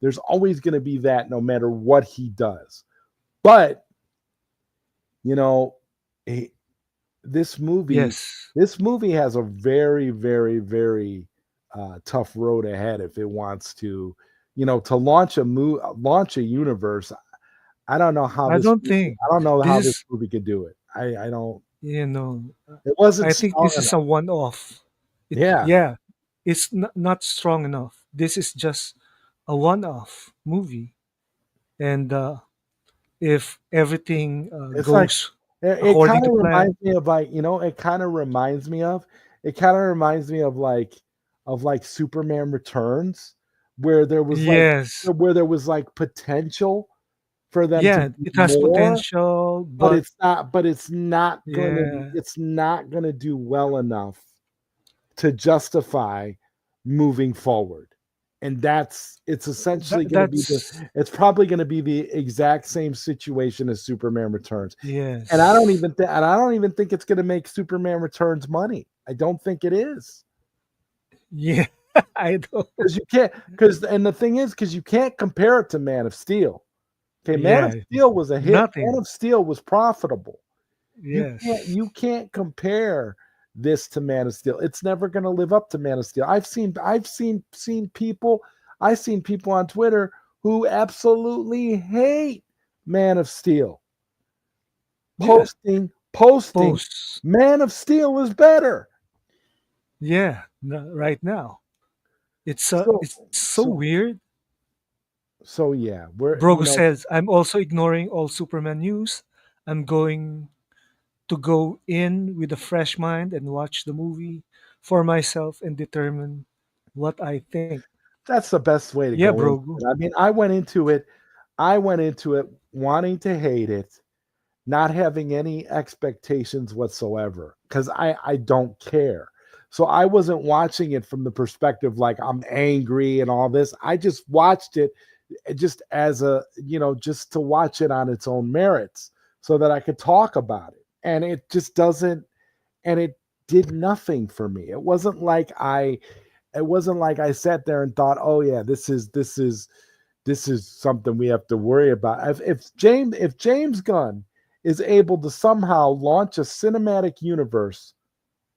there's always going to be that no matter what he does. But you know, he, this movie Yes. this movie has a very very very tough road ahead if it wants to to launch a universe. I don't know how I this don't movie think I don't know this how this is, movie could do it. I don't. you know, It wasn't I think strong this is a enough. one off. Yeah, Yeah, it's not strong enough. This is just a one off movie. And if everything it's like goes it according kind to of plan, reminds me of it kind of reminds me of Superman Returns, where there was like yes. potential for them to Yeah, do it has more, potential, but but it's not gonna do well enough to justify moving forward. And it's essentially gonna be that's it's probably gonna be the exact same situation as Superman Returns. And yes. I don't even think it's gonna make Superman Returns money. I don't think it is. Yeah, I know. Because you can't because and the thing is, because you can't compare it to Man of Steel. Okay, Man of Yeah, Steel was a hit. Man nothing. of Steel was profitable. You can't Yes. you can't compare this to Man of Steel. It's never going to live up to Man of Steel. I've seen people on Twitter who absolutely hate Man of Steel, Yeah. posting Posts. Man of Steel is better. Yeah, right now. So It's so so weird. so yeah, we're Brogo says, I'm also ignoring all Superman news. I'm going to go in with a fresh mind and watch the movie for myself and determine what I think. that's the best way to Yeah, go into bro. it. I mean, I went into it wanting to hate it, not having any expectations whatsoever because I don't care. So I wasn't watching it from the perspective like I'm angry and all this. I just watched it just as a, just to watch it on its own merits so that I could talk about it. And it just doesn't, and it did nothing for me. It wasn't like I sat there and thought, "Oh yeah, this is something we have to worry about." If James Gunn is able to somehow launch a cinematic universe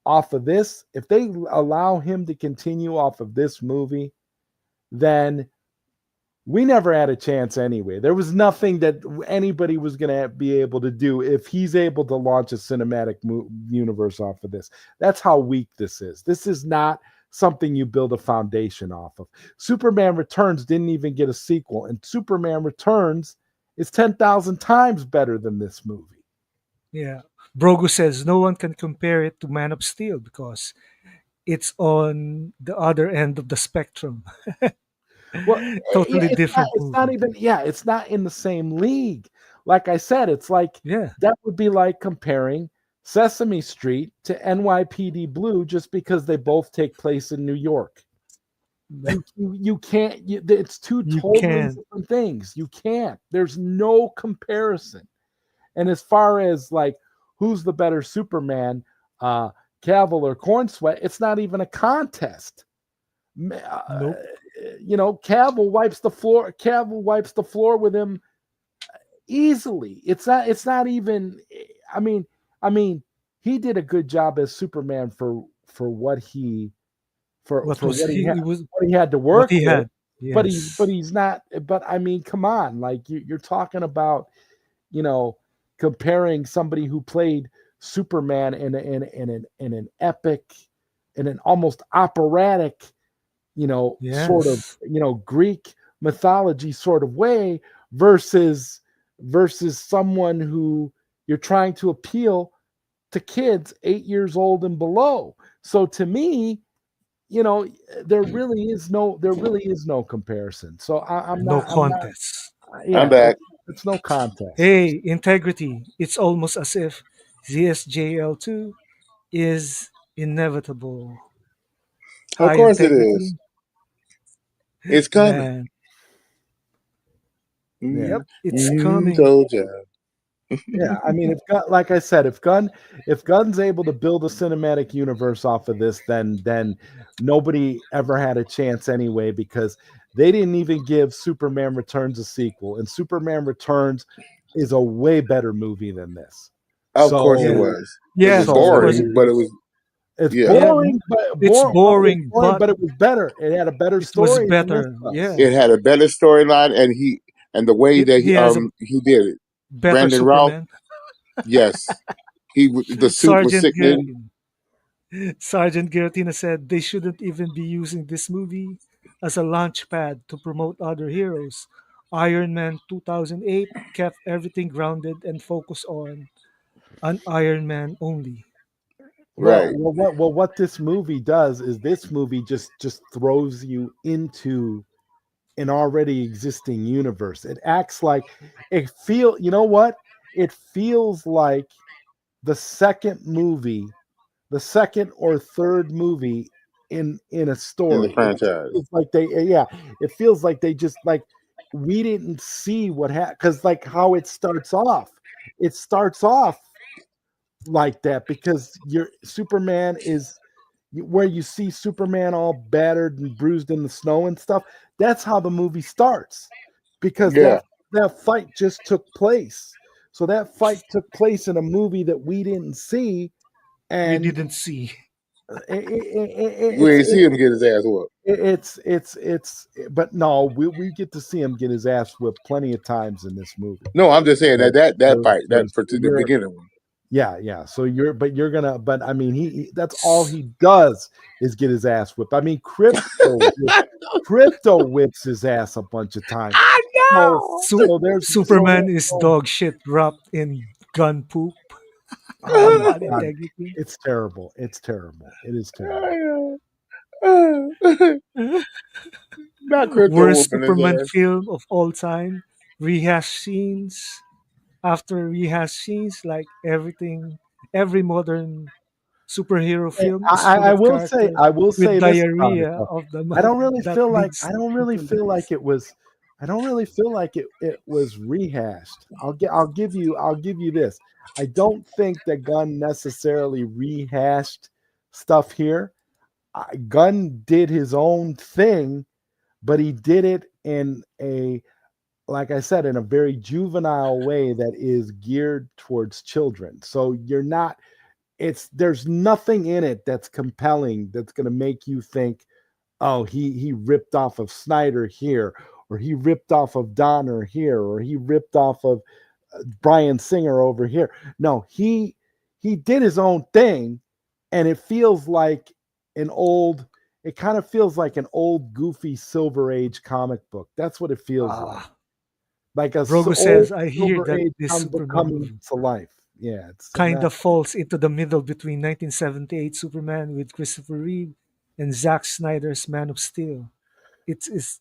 off of this, if they allow him to continue off of this movie, then we never had a chance anyway. There was nothing that anybody was going to be able to do if he's able to launch a cinematic universe off of this. That's how weak this is. This is not something you build a foundation off of. Superman Returns didn't even get a sequel, and Superman Returns is 10,000 times better than this movie. Yeah. Brogu says no one can compare it to Man of Steel because it's on the other end of the spectrum. Well, Totally it's not. different It's not movie. even. Yeah, it's not in the same league. Like I said, it's like Yeah. that would be like comparing Sesame Street to NYPD Blue just because they both take place in New York. You can't. It's two You totally can. different things. You can't. There's no comparison. And as far as like who's the better Superman, uh, Cavill or Cornsweat, it's not even a contest. Nope. Cavill wipes the floor. Cavill wipes the floor with him easily. It's not. It's not even. I mean. I mean. He did a good job as Superman for what he What for was what he he? had It was what he had to what work he with. had. But he's Yes. not. But I mean, come on. Like you're talking about you know comparing somebody who played Superman in an epic, in an almost operatic sort of, Yes. Greek mythology sort of way versus someone who you're trying to appeal to kids 8 years old and below. So to me, you know, there really is no comparison. So No I'm not, contest. I'm yeah, back. it's no contest. Hey, integrity. It's almost as if ZSJL2 is inevitable. Of High course it is. integrity. It's coming. Man. Yeah. Yep, it's Mm-hmm, coming. told ya. Yeah, I mean, like I said, if Gunn's able to build a cinematic universe off of this, then nobody ever had a chance anyway because they didn't even give Superman Returns a sequel, and Superman Returns is a way better movie than this. Of course it Yeah. So, was. It was Yes, of so course boring, it but it is. was it's yeah. Yeah, boring, but it's boring, boring, but but it was better. It had a better it was story than this better. does. It Yeah. had a better storyline, and the way that He has a he did it. better Brandon Routh, Superman. yes, the suit was Sergeant sickening. Giratina. Sergeant Giratina said they shouldn't even be using this movie as a launch pad to promote other heroes. Iron Man 2008 kept everything grounded and focused on an Iron Man only. Well, Right. what this movie does is this movie just throws you into an already existing universe. It acts like you know what? It feels like the second movie, the second or third movie in a In the story. It franchise. feels like yeah, it feels like they just like we didn't see what happened because like how it starts off. It starts off like that because your Superman is where you see Superman all battered and bruised in the snow and stuff. That's how the movie starts because Yeah. that fight just took place. So that fight took place in a movie that we didn't see, We and didn't see. We it's ain't see him get his ass whooped. but no, we get to see him get his ass whipped plenty of times in this movie. No, I'm just saying So, that so, fight, so, that so the you're beginning one. Yeah, yeah. So but I mean, that's all he does is get his ass whipped. I mean, Crypto whips his ass a bunch of times. I So, Su- Superman is so dog shit wrapped in gun poop oh my on god, integrity. it's terrible. It's terrible. It is terrible. know. Not crypto Worst whooping his Superman ass. film of all time. Rehash scenes after rehash scenes, like everything, every modern superhero Hey, film is full of character I will with say this about it diarrhea though. of the I mouth don't really that feel like leads into like leaks. it was I don't really feel like it was rehashed. I'll give you this. I don't think that Gunn necessarily rehashed stuff here. Gunn did his own thing, but he did it in a, like I said, in a very juvenile way that is geared towards children. So you're not, there's nothing in it that's compelling that's going to make you think, oh, he ripped off of Snyder here, or he ripped off of Donner here, or he ripped off of Brian Singer over here. No, he did his own thing, and it feels like an old. It kind of feels like an old, goofy Silver Age comic book. That's what it feels Ah, like a Brogo old says, I hear Silver that Age this comic book Superman coming movie to life. Yeah, it's kind not. of falls into the middle between 1978 Superman with Christopher Reeve and Zack Snyder's Man of Steel. It's its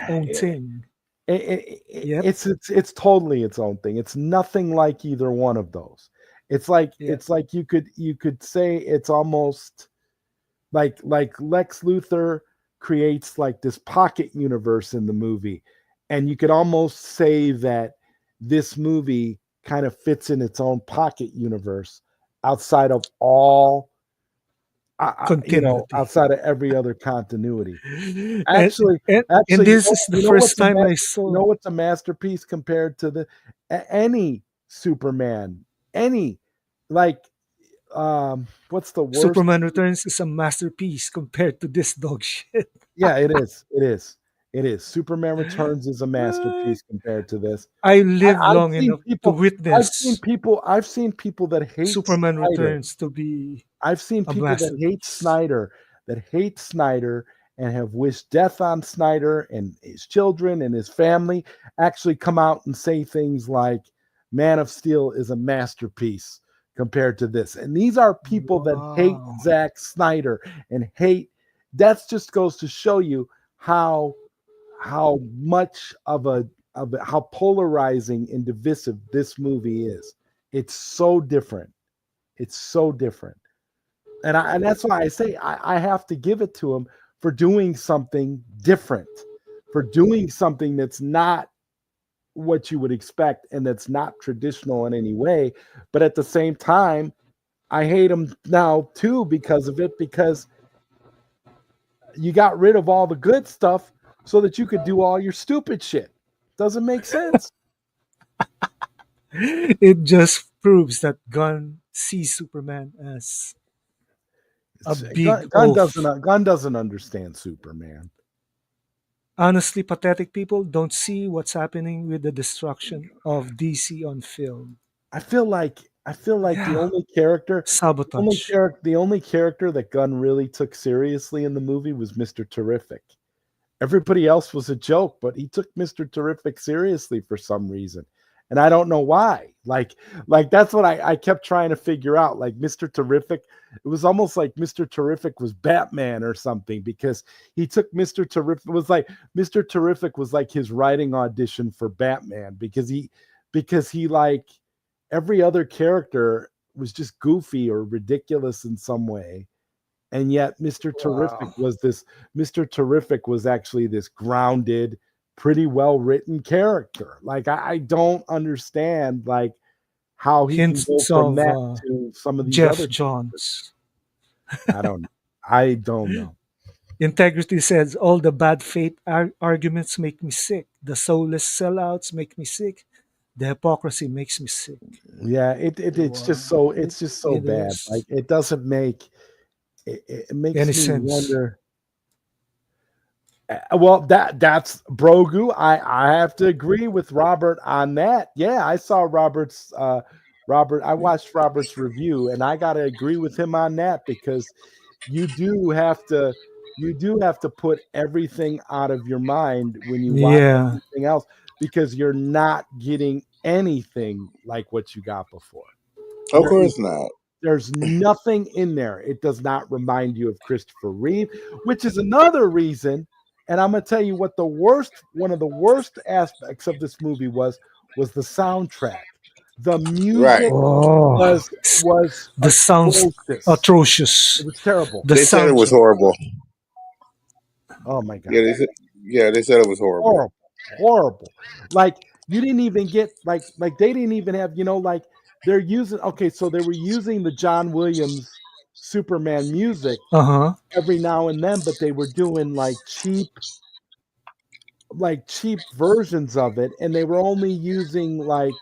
own thing. Yep. It's totally its own thing. It's nothing like either one of those. Yep. It's like you could say it's almost like Lex Luthor creates like this pocket universe in the movie, and you could almost say that this movie kind of fits in its own pocket universe outside of all Continuity. outside of every other continuity. and, Actually, and actually, this is the first time I you saw know what's a masterpiece compared to the any Superman, any like what's the worst? Superman Returns is a masterpiece compared to this dog shit. Yeah, it is. It is. It is. Superman Returns is a masterpiece compared to this. I lived I've long seen enough to people. witness I've seen people that hate Superman Snyder. Returns to be I've seen a people masterpiece. That hate Snyder and have wished death on Snyder and his children and his family actually come out and say things like Man of Steel is a masterpiece compared to this. And these are people that hate Wow. Zack Snyder and hate, that just goes to show you how much of how polarizing and divisive this movie is. It's so different. It's so different. And that's why I say I have to give it to him for doing something different, for doing something that's not what you would expect and that's not traditional in any way. But at the same time, I hate him now too because of it, because you got rid of all the good stuff so that you could do all your stupid shit. Doesn't make sense. It just proves that Gunn sees Superman as a big oaf. Gun doesn't understand Superman. Honestly, pathetic people don't see what's happening with the destruction of DC on film. I feel like Yeah, sabotage. the only character that Gunn really took seriously in the movie was Mr. Terrific. Everybody else was a joke, but he took Mr. Terrific seriously for some reason. And I don't know why. Like that's what I kept trying to figure out. Like Mr. Terrific, it was almost like Mr. Terrific was Batman or something, because he took Mr. Terrific, was like Mr. Terrific was like his writing audition for Batman, because he like every other character was just goofy or ridiculous in some way. And yet Wow. Mr. Terrific was actually this grounded, pretty well written character. Like I don't understand like how he can go Hints from of that to some of these Jeff other. Johns. I don't I don't know. Integrity says all the bad faith arguments make me sick. The soulless sellouts make me sick. The hypocrisy makes me sick. Yeah, Wow. it's just so It bad. Like is it doesn't make it any makes me sense. wonder. Well, that's Brogu. I have to agree with Robert on that. Yeah, I saw Robert. I watched Robert's review, and I got to agree with him on that, because you do have to put everything out of your mind when you watch Yeah. everything else, because you're not getting anything like what you got before. Of You're course not. There's nothing in there. It does not remind you of Christopher Reeve, which is another reason. And I'm gonna tell you what one of the worst aspects of this movie was the soundtrack. The Right. music Oh, was the sounds atrocious. It atrocious. was terrible. The They said it was soundtrack. horrible. Oh my Yeah, god, they said it was horrible. horrible, horrible. Like you didn't even get like they didn't even have like they're using okay, so they were using the John Williams Superman music Uh huh. every now and then, but they were doing like cheap versions of it, and they were only using like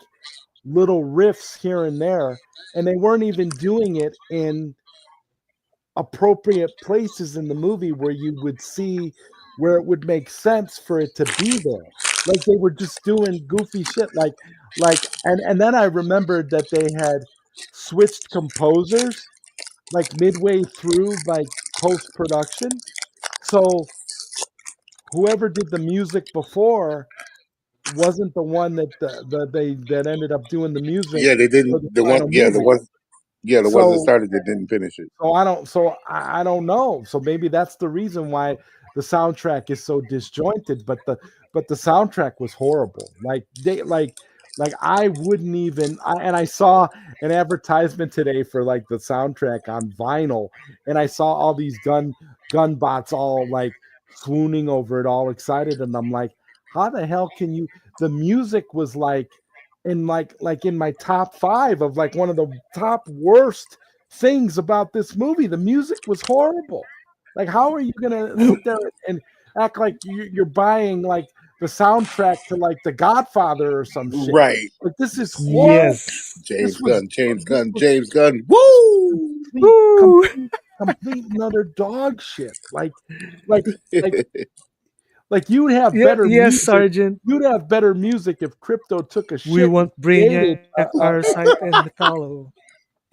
little riffs here and there, and they weren't even doing it in appropriate places in the movie where you would see where it would make sense for it to be there. Like they were just doing goofy shit and then I remembered that they had switched composers like midway through like post production. So whoever did the music before wasn't the one that ended up doing the music Yeah, they for didn't. the The one, final yeah, the movie. one, yeah, the ones that So started, they didn't finish it. I don't know. So maybe that's the reason why the soundtrack is so disjointed. But the soundtrack was horrible. Like I wouldn't even. And I saw an advertisement today for like the soundtrack on vinyl, and I saw all these gun bots all like swooning over it, all excited, and I'm like, how the hell can you? The music was like in my top five of like one of the top worst things about this movie. The music was horrible. Like, how are you gonna sit there and act like you're buying like the soundtrack to like The Godfather or some shit? Right. Like, this is horrible. Yes. This James was Gunn, James this Gunn, was James Gunn. Woo! complete, Woo! complete, complete and utter dog shit. Like, like, like you'd have Yeah. better Yes, music. Sergeant. You'd have better music if Crypto took a We shit and want created Brainiac, Parasite, and Metallo.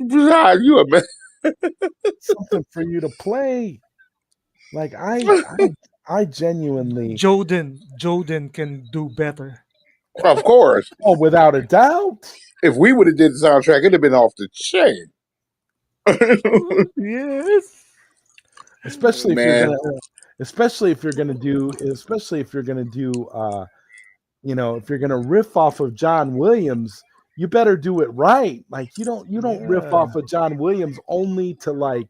God, you a man. something for you to play. Like I genuinely, Joden can do better. Of course. oh, without a doubt, If we would have did the soundtrack, it'd have been off the chain. Yes. especially if you're Man, gonna, especially if you're gonna do, if you're gonna riff off of John Williams, you better do it right. Like you don't riff Yeah. off of John Williams only to like.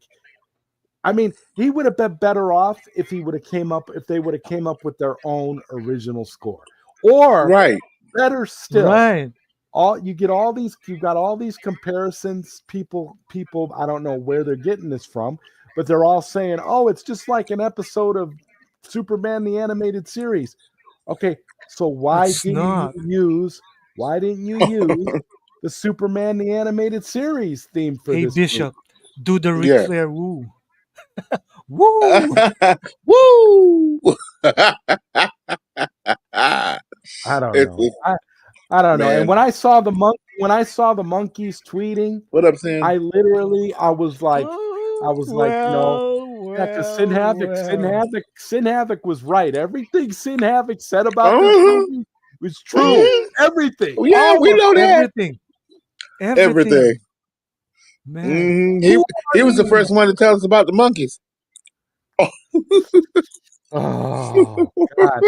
I mean, he would have been better off if they would have came up with their own original score, or right. better still, Right. you've got all these comparisons. People I don't know where they're getting this from, but they're all saying, oh, it's just like an episode of Superman the animated series. Okay, so It's not. why didn't you use the Superman the animated series theme for Hey, this movie? Bishop, do the Ric Yeah. Flair woo. Woo! Woo! I don't know. It's I don't know. And man. when I saw the monkeys tweeting, What up, Sin? I literally I Oh, was like, well, yeah, because well, well. Sin Havoc was right. Everything Sin Havoc said about this Uh-huh. movie was true. Mhm. Everything, Yeah, all we of know that. Everything. Everything. Everything. Man. He who he are was the these? first one to tell us about the monkeys. Oh God,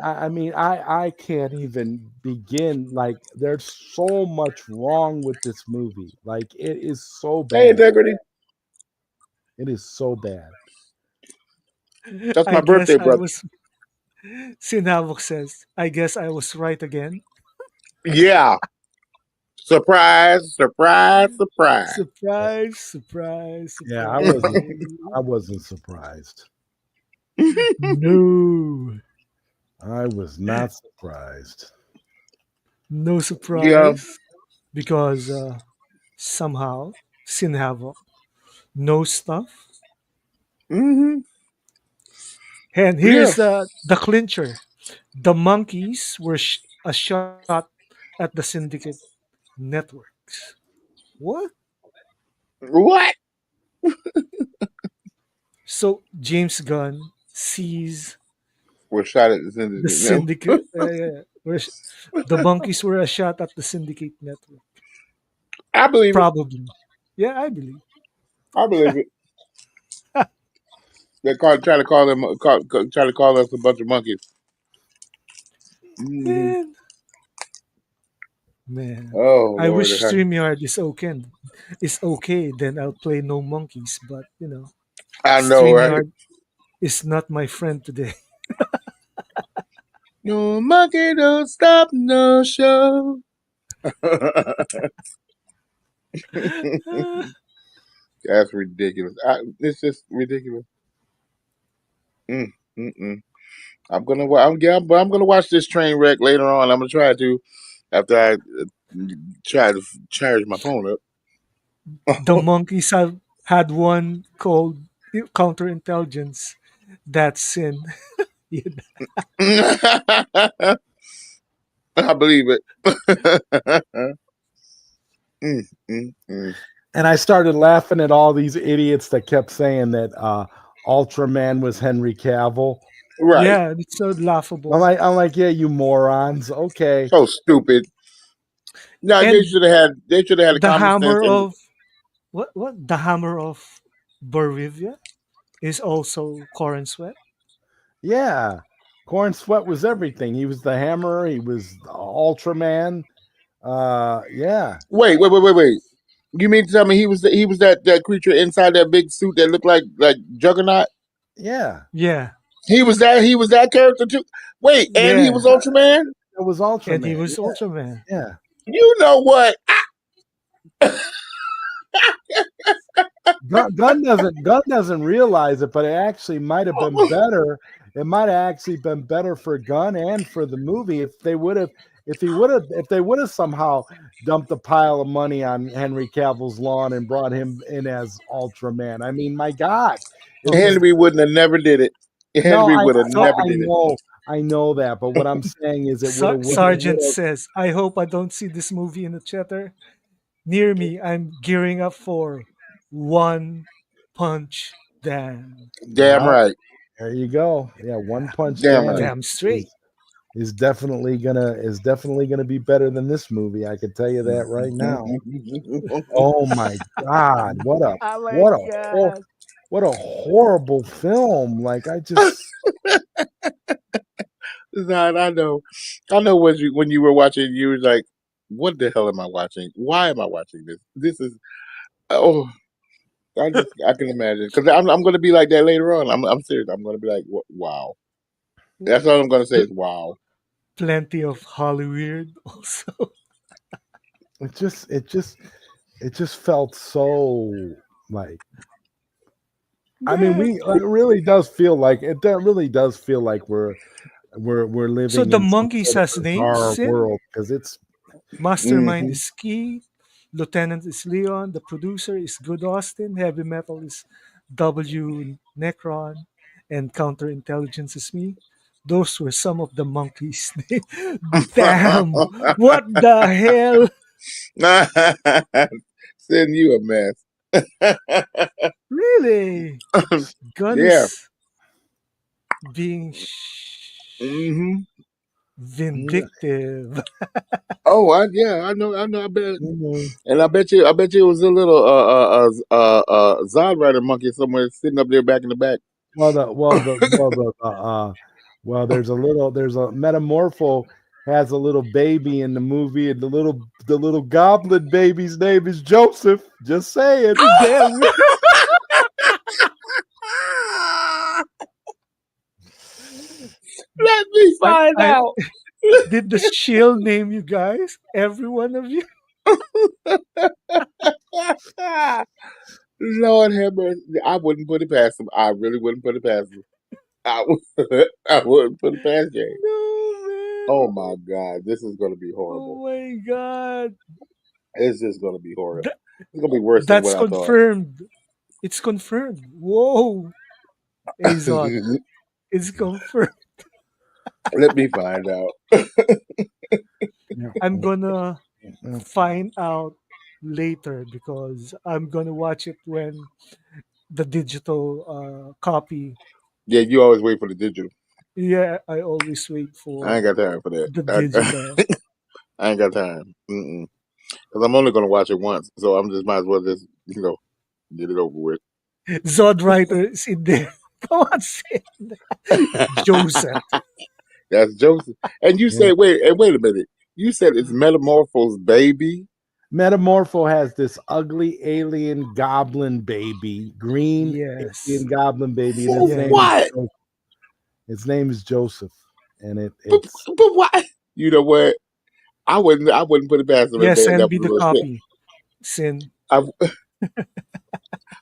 I mean, I can't even begin. Like, there's so much wrong with this movie. Like, it is so Hey, bad. integrity. It is so bad. That's I my guess birthday, I brother. was. Sinavok says, I guess I was right again. Yeah. Surprise, surprise, surprise. Surprise, surprise, Yeah, surprise. I wasn't surprised. No. I was not surprised. No Yeah. surprise. Because somehow Sin Havoc knows stuff. Hmm. And Yeah. here's the clincher. The monkeys were a shot at the syndicate networks. What? What? So James Gunn sees We're shot at the the syndicate now. syndicate. The monkeys were a shot at the syndicate network. I believe it. Probably. Yeah, I believe. I believe it. Try to call them, try to call us a bunch of monkeys. Hmm. Man, man. Oh I Lord, wish StreamYard is okay, then I'll play No Monkeys, but I know, right? StreamYard is not my friend today. No monkey don't stop no show. That's ridiculous. It's just ridiculous. Mm, mm-mm. But I'm gonna watch this train wreck later on. I'm gonna try to after I try to charge my phone The up. monkeys have had one called counterintelligence. That's sin. Yeah. I believe it. Mm, mm, mm. And I started laughing at all these idiots that kept saying that Ultraman was Henry Cavill. Right. Yeah, it's so I'm laughable. like, I'm like, yeah, you morons. Okay, So stupid. No, they And should have had. They should have had a the common sense. hammer And of what the hammer of Borivia is also Corin Sweat. yeah. Corn Sweat was everything. He was the Hammer. He was the Ultraman. Yeah, wait. You mean to tell me he was that creature inside that big suit that looked like Juggernaut? yeah. Yeah, He was that character too. Wait, and he yeah, was Ultraman. It was and he Ultraman. was Ultraman. Yeah. You know what? Gun doesn't realize it, but it actually might have been better. It might have actually been better for Gunn and for the movie if they would have somehow dumped a pile of money on Henry Cavill's lawn and brought him in as Ultraman. I mean, my God, it was Henry wouldn't have never did it. no, Henry would have So never did it. I know that, but what I'm saying is Sergeant says, "I hope I don't see this movie in the theater near me. I'm gearing up for One Punch Dan. Damn well, right. there you go. Yeah, One Punch Damn Dan right. Damn straight. is definitely gonna be better than this movie. I can tell you that right now. Oh my God, Oh my what a hor- god. what a horrible film! Like I just Zod, I know. I know when you were watching, you were like, "What the hell am I watching? Why am I watching this? This is oh." I can imagine because I'm going to be like that later on. I'm serious. I'm going to be like, wow. That's all I'm going to say Pl- is wow. Plenty of Hollywood also. it just it just it just felt so like I mean Yeah. we it really does feel like that really does feel like we're So living the in some monkeys sort of has names, bizarre Sin. world because it's Mastermind Hmm. is Key, Lieutenant is Leon, the producer is Good Austin, Heavy Metal is W Necron, and Counterintelligence is me. Those were some of the monkeys' names. Damn! What the hell? Send you a mess. Really? Gun Yeah. is being Hmm. vindictive. Oh, I know. I bet, Mhm. and I bet you it was a little Zod Rider monkey somewhere sitting up there back in the back. Well, there's a Metamorpho has a little baby in the movie, and the little goblin baby's name is Joseph. Just saying. Damn. Let me find I out. did the shield name you guys? Every one of you? Lord have mercy. I wouldn't put it past him. I really wouldn't put it past him. I wouldn't put it past Jay. No, man. Oh my God, this is going to be horrible. Oh my god. It's just going to be horrible. That, It's going to be worse than that's what I thought. confirmed. It's confirmed. Whoa. Azod. It's confirmed. Let me find out. Yeah. I'm gonna Yeah. find out later because I'm gonna watch it when the digital copy. Yeah, you always wait for the digital. Yeah, I always wait I for ain't got time for that. the digital. I ain't got time. Mm-mm. because I'm only going to watch it once, so I'm just might as well just get it over with. Zod writer is in there. Come on, Sid. Joseph. That's Joseph. And you Yeah. say, wait a minute. You said it's Metamorpho's baby. Metamorpho has this ugly alien goblin baby, green Yes. alien goblin baby, and For his name is Yes. what? His name is Joseph, and But, it's but why? You know what? I wouldn't put it past them if Yes, that send me was a the little shit. copy. Sin. I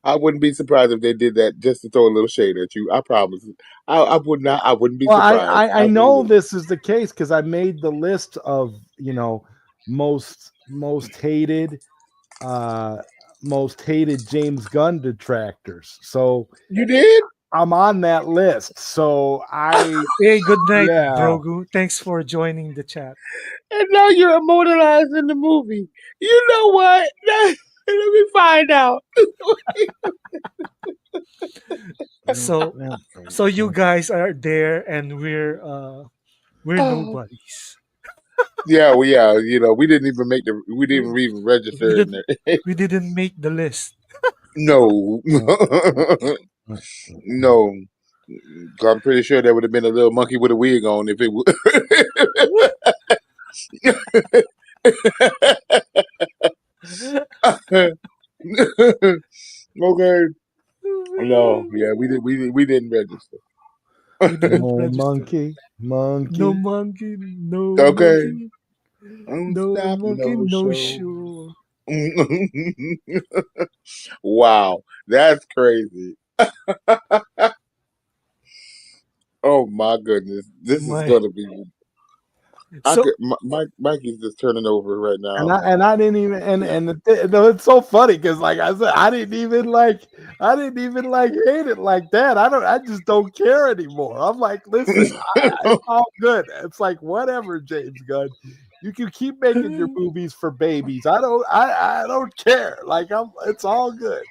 I wouldn't be surprised if they did that just to throw a little shade at you. I promise. I would not. I wouldn't be well, surprised. I I really know wouldn't. this is the case because I made the list of most hated uh most hated James Gunn detractors. So You did? I'm on that list. So I Hey, good night, yeah. Brogu. Thanks for joining the chat. And now you're immortalized in the movie. You know what? Let me find out. So so you guys are there and we're Oh, nobodies. yeah, well, yeah. We didn't even We register in did there. we didn't make the list. No, no. I'm pretty sure there would have been a little monkey with a wig on if it would. Okay. No, yeah, we didn't register. We didn't No register. monkey, No monkey. monkey, no Okay. monkey, Don't no stop, monkey, no no show. show. Wow, that's crazy. Oh my goodness, this is My gonna be. I so could. Mikey's just turning over right And now. I didn't even no, it's so funny because like I said, I didn't even like hate it like that. I just don't care anymore. I'm like, listen, it's all good. It's like whatever, James Gunn. You can keep making your movies for babies. I don't care. Like it's all good.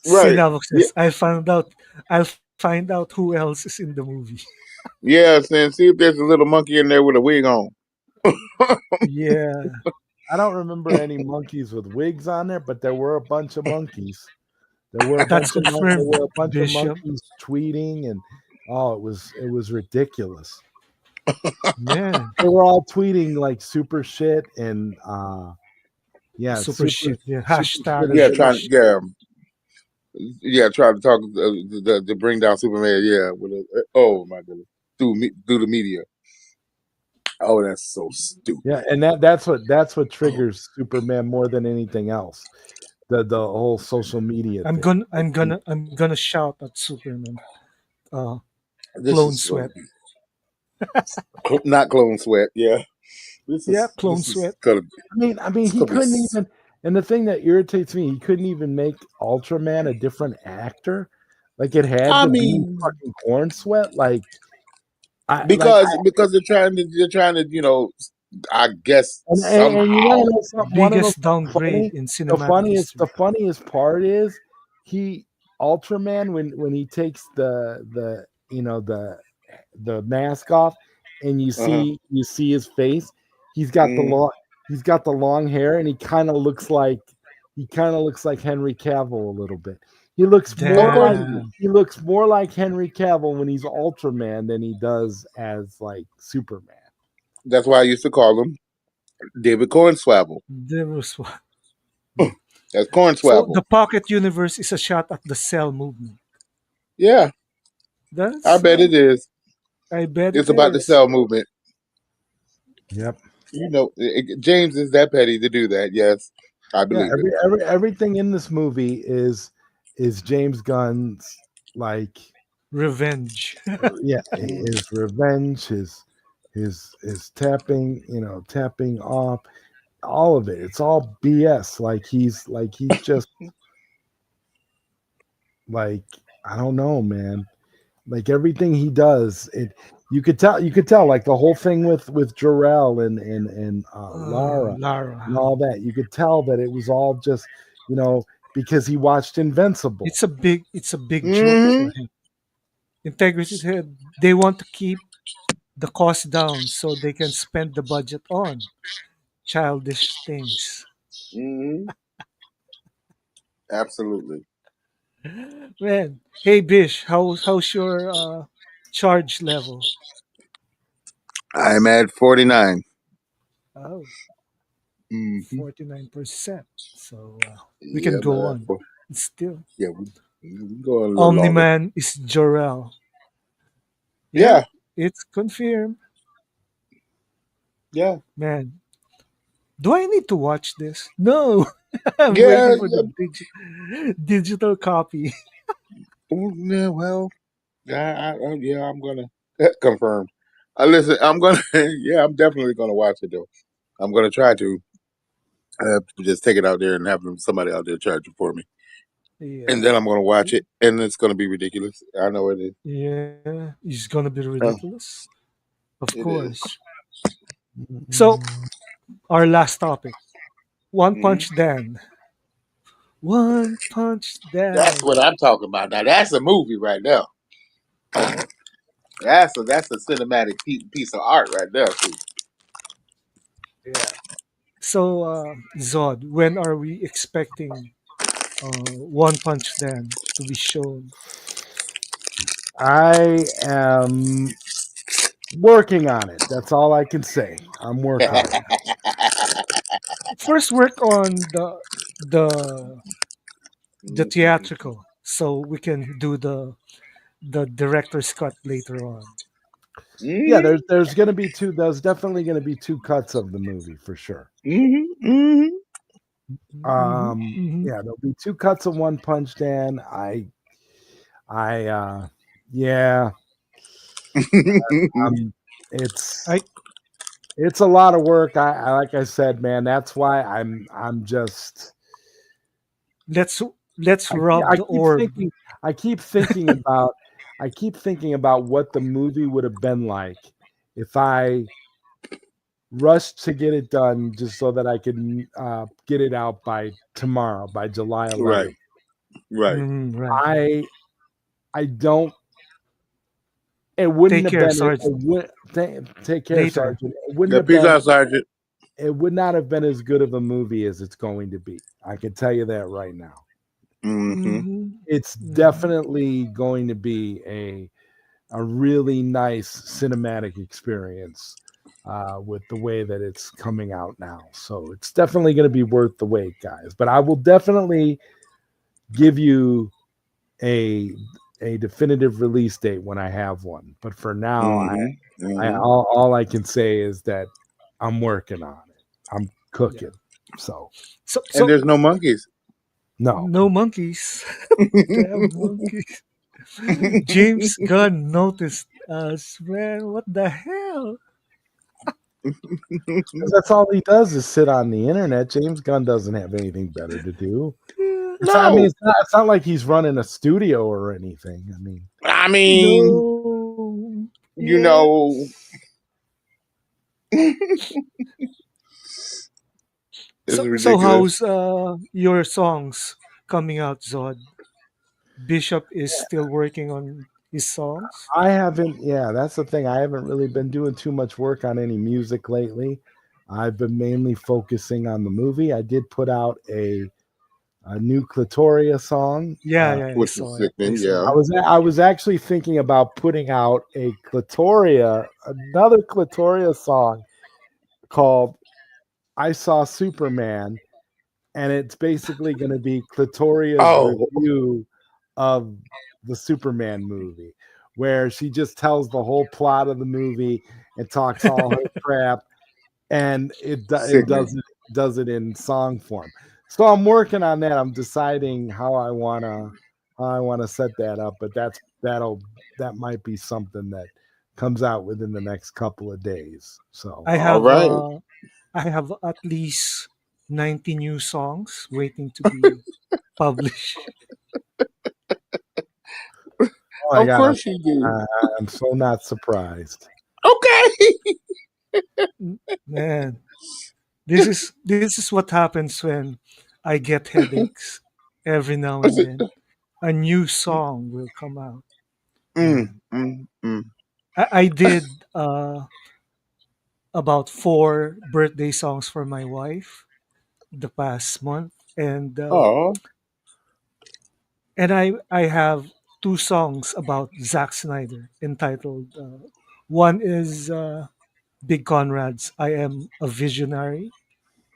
Right. Sinavox Yeah. says, I'll find out who else is in the movie. Yeah. Saying, see if there's a little monkey in there with a wig on. Yeah, I don't remember any monkeys with wigs on there, but there were a bunch of monkeys. that's There confirmed, were a bunch of Bishop. monkeys tweeting, and oh, it was ridiculous. Man, They were all tweeting like super shit and yeah, super shit. Yeah, super shit hashtag is Yeah. super Trying. shit. Yeah. Yeah. Trying to talk to bring down Superman. Yeah. Oh my goodness. Through the media. Oh, that's so yeah, stupid. and that's what triggers Superman more than anything else. The whole social media I'm thing. gonna I'm gonna I'm gonna shout at Superman. Uh, This clone is going sweat. to be not clone sweat. Yeah. Yeah, clone This is sweat. gonna be I mean, it's he gonna be couldn't even. And the thing that irritates me, he couldn't even make Ultraman a different actor. Like it had I to be mean, fucking Corn Sweat. Like because they're trying to I guess and you want somehow. to know something? Want to know Biggest something downgrade funny? in cinematic The history. funniest part is he Ultraman when he takes the mask off and Uh-huh. you see his face. He's got the Mm. long he's got the long hair and he kind of looks like Henry Cavill a little bit. Of course you do. Damn. He looks more like Henry Cavill when he's Ultraman than he does as like Superman. That's why I used to call him David Cornswabble. There was one. That's So Cornswabble. the pocket universe is a shot at the cell movement. Yeah, I That's bet it is. I bet It's it about the is. cell movement. Yep. James is that petty to do that. Yes, I Yeah, believe it. everything in this movie is James Gunn's like Revenge. yeah, his revenge, his tapping, tapping off, all of it. It's all BS. Like he's just like I don't know, man. Like everything he does, you could tell like the whole thing with Jarrell and Lara and Lara. all that. You could tell that it was all just you know because he watched Invincible. It's a big joke Hmm. for him. Integrity head. They want to keep the cost down so they can spend the budget on childish things. Hmm. Absolutely. Man, hey Bish, how's your charge level? I'm at 49. Oh, Mm-hmm. 49%. So we can Yeah, go man. on. It's still Yeah, we go a little Omni longer. Man is Jorel. Yeah, Yeah, it's confirmed. yeah, Man, do I need to watch this? No, I'm yeah, waiting for the yeah. digital copy. Oh, yeah, well, yeah, I'm gonna confirm. Listen, I'm gonna, yeah, I'm definitely gonna watch it though. I'm gonna try to just take it out there and have somebody out there charge it for me, and Yeah, then I'm gonna watch it, and it's gonna be ridiculous. I know it is. yeah, it's gonna be Uh, ridiculous. Of it is. course. So, our last topic, One Hmm. Punch Dan. One Punch That's Dan. what I'm talking about. Now that's a movie right now. Yeah, That's a cinematic piece of art right there. See. yeah. So, Zod, when are we expecting One Punch Dan to be shown? I am working on it. That's all I can say. I'm working on it. First, work on the the theatrical, so we can do the director's cut later on. Yeah, Hmm. there's gonna be two. There's definitely gonna be two cuts of the movie for sure. Hmm. Hmm. Hmm. Hmm. Yeah, there'll be two cuts of One Punch Dan. I yeah, um, it's I it's a lot of work. I like I said, man. That's why I'm just let's let's rub I the keep orb. thinking I keep thinking about I keep thinking about what the movie would have been like if I rushed to get it done just so that I could get it out by tomorrow, by July Right, 11th. right. Mhm, right, right. I I don't. It wouldn't Take have care, been. It Sergeant. would take care, Later. Sergeant. It wouldn't Yeah, have peace been. out, Sergeant. It would not have been as good of a movie as it's going to be. I can tell you that right now. Hmm. Hmm. It's Hmm. definitely going to be a really nice cinematic experience with the way that it's coming out now. So it's definitely going to be worth the wait, guys. But I will definitely give you a a definitive release date when I have one. But for now, Hmm. I Hmm. all I can say is that I'm working on it. I'm Yeah. cooking. So So And so there's no monkeys. no. no monkeys. Damn monkeys. James Gunn noticed us, man. What the hell? 'Cause that's all he does is sit on the internet. James Gunn doesn't have anything better to do. I mean, No, it's not like he's running a studio or anything. I mean, I mean, No. you Yeah. know, it's So ridiculous. how's your songs coming out, Zod? Bishop is still working on his songs. I haven't. Yeah, that's the thing. I haven't really been doing too much work on any music lately. I've been mainly focusing on the movie. I did put out a new Clitoria song. Yeah, yeah, I Which is saw it. I sickening, saw yeah. it. I was actually thinking about putting out a Clitoria, another Clitoria song called "I Saw Superman," and it's basically going to be Clitoria's Oh, review of the Superman movie, where she just tells the whole plot of the movie and talks all her crap, and it sickening. does it in song form. So I'm working on that. I'm deciding how I wanna set that up, but that might be something that comes out within the next couple of days. So I All have right. I have at least 90 new songs waiting to be published. oh my Of god, course you do. I'm so not surprised. Okay. Man, this is what happens when I get headaches every now and then. A new song will come out. Mm, Man, mm, mm. I did about four birthday songs for my wife. the past month, and Oh, I have two songs about Zack Snyder entitled. One is Big Conrad's "I Am a Visionary,"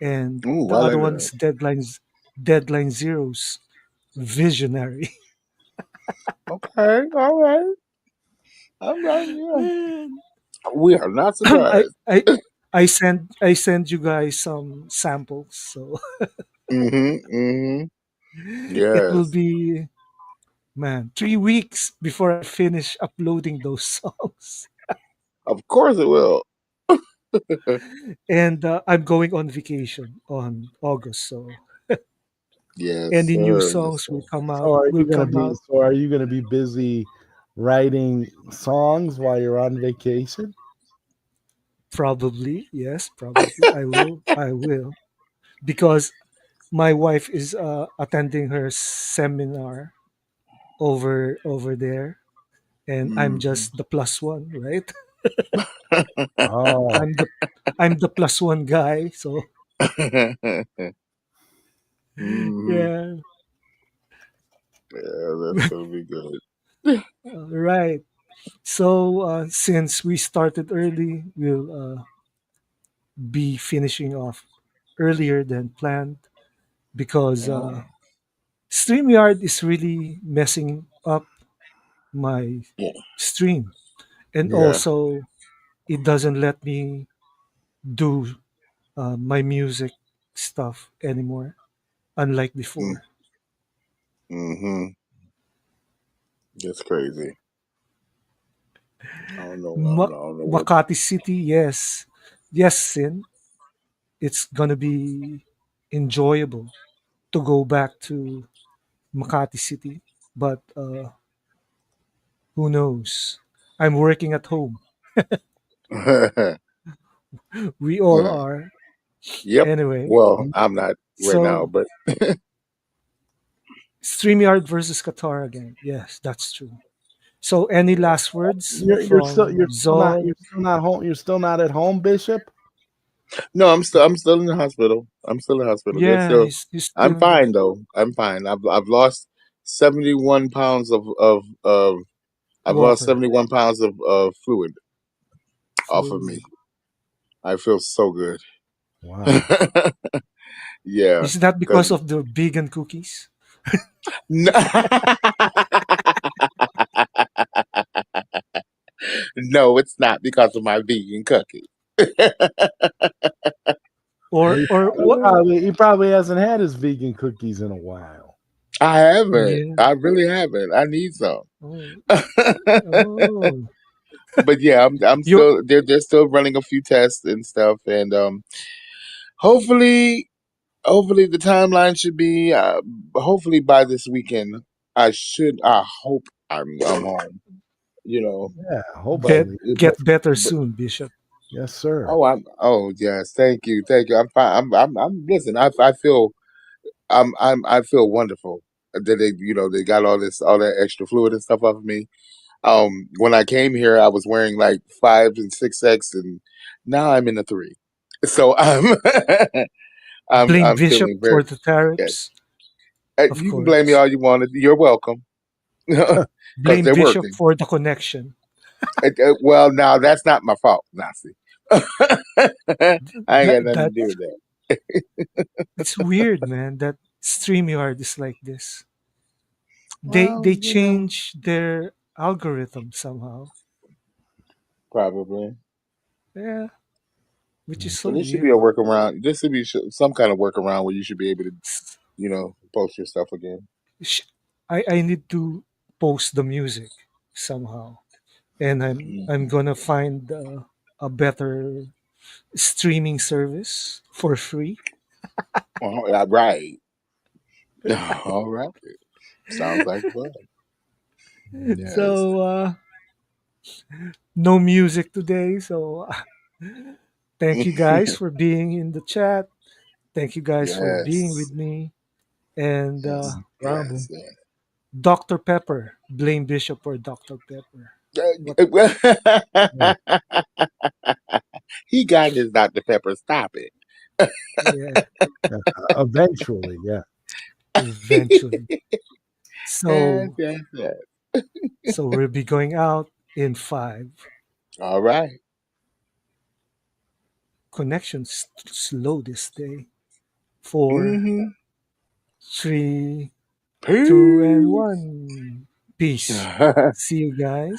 and ooh, the I other like that. one's Deadline Zero's "Visionary." Okay, all right. I'm right. Yeah, Man, we are not I surprised. I I send you guys some samples, so Mm-hmm. it will Yes, be, man, 3 weeks before I finish uploading those songs. of course it will. And I'm going on vacation on August, so Yes, any new sir. Yes, songs sir. So are will you gonna come be? out. So are you gonna be busy writing songs while you're on vacation? Probably, yes, probably I will, because my wife is attending her seminar over there, and I'm Mm-hmm. just the plus one, right? Oh, I'm the I'm the plus one guy, so Mm-hmm. yeah. Yeah, that's gonna be good. Right. So since we started early, we'll be finishing off earlier than planned, because Oh, StreamYard is really messing up my yeah. stream, and Yeah. also it doesn't let me do my music stuff anymore, unlike before. Mm-hmm. That's crazy. I don't know. I don't know what. Makati City, yes, yes, Sin. It's gonna be enjoyable to go back to Makati City, but who knows? I'm working at home. We all Yeah. are. Yep. Anyway, Well, I'm not right now, so but StreamYard versus Qatar again. Yes, that's true. So, any last words you're from still not Zol? home. You're still not at home, Bishop. no, I'm still in the hospital. I'm still in the hospital. They're Yeah, still. he's I'm still. fine though. I'm fine. I've lost 71 pounds of I've lost Water. 71 pounds of fluid off of me. Fluid. I feel so good. Wow. Yeah, Is that because because of the vegan cookies? no, no, it's not because of my vegan cookie. Or what? He probably hasn't had his vegan cookies in a while. I haven't. Yeah. I really haven't. I need some. Oh, oh. But yeah, I'm You still they're still running a few tests and stuff, and hopefully hopefully the timeline should be hopefully by this weekend. I hope I'm home. You know, Yeah, but hopefully. but get better but soon, Bishop. Yes, sir. oh yes, thank you. I'm fine. I'm listen. I feel I feel wonderful that they got all that extra fluid and stuff off of me. When I came here, I was wearing like 5 and 6X, and now I'm in a 3. So I'm Blame I'm Bishop feeling very for the yes. tariffs, of You can blame me course. all you want. You're welcome because Blame they're Bishop working. for the connection. Well, now that's not my fault, Nazi. I ain't got That nothing to that do with that. it's weird, man. That StreamYard is like this. Well, They change their algorithm somehow. probably. Yeah, which is so But there should be a weird. workaround. There should be some kind of workaround where you should be able to, S- post your stuff again. sh- I need to post the music somehow, and I'm Mhm. gonna find a better streaming service for free. Right. All right. Sounds like fun. Yes. So no music today. So thank you guys for being in the chat. Thank you guys for being Yes. with me. And Yes. Problem. Yes. Yes. Dr. Pepper, blame Bishop for Dr. Pepper. What? Hey, He got his Dr. Pepper. Stop it. Yeah, Yeah. Eventually, yeah. eventually. Yes, So, yes, yes. so we'll be going out in five. All right. Connections slow this day. Four, Mm-hmm. 3, 2, and Peace. 1. Peace. See you guys.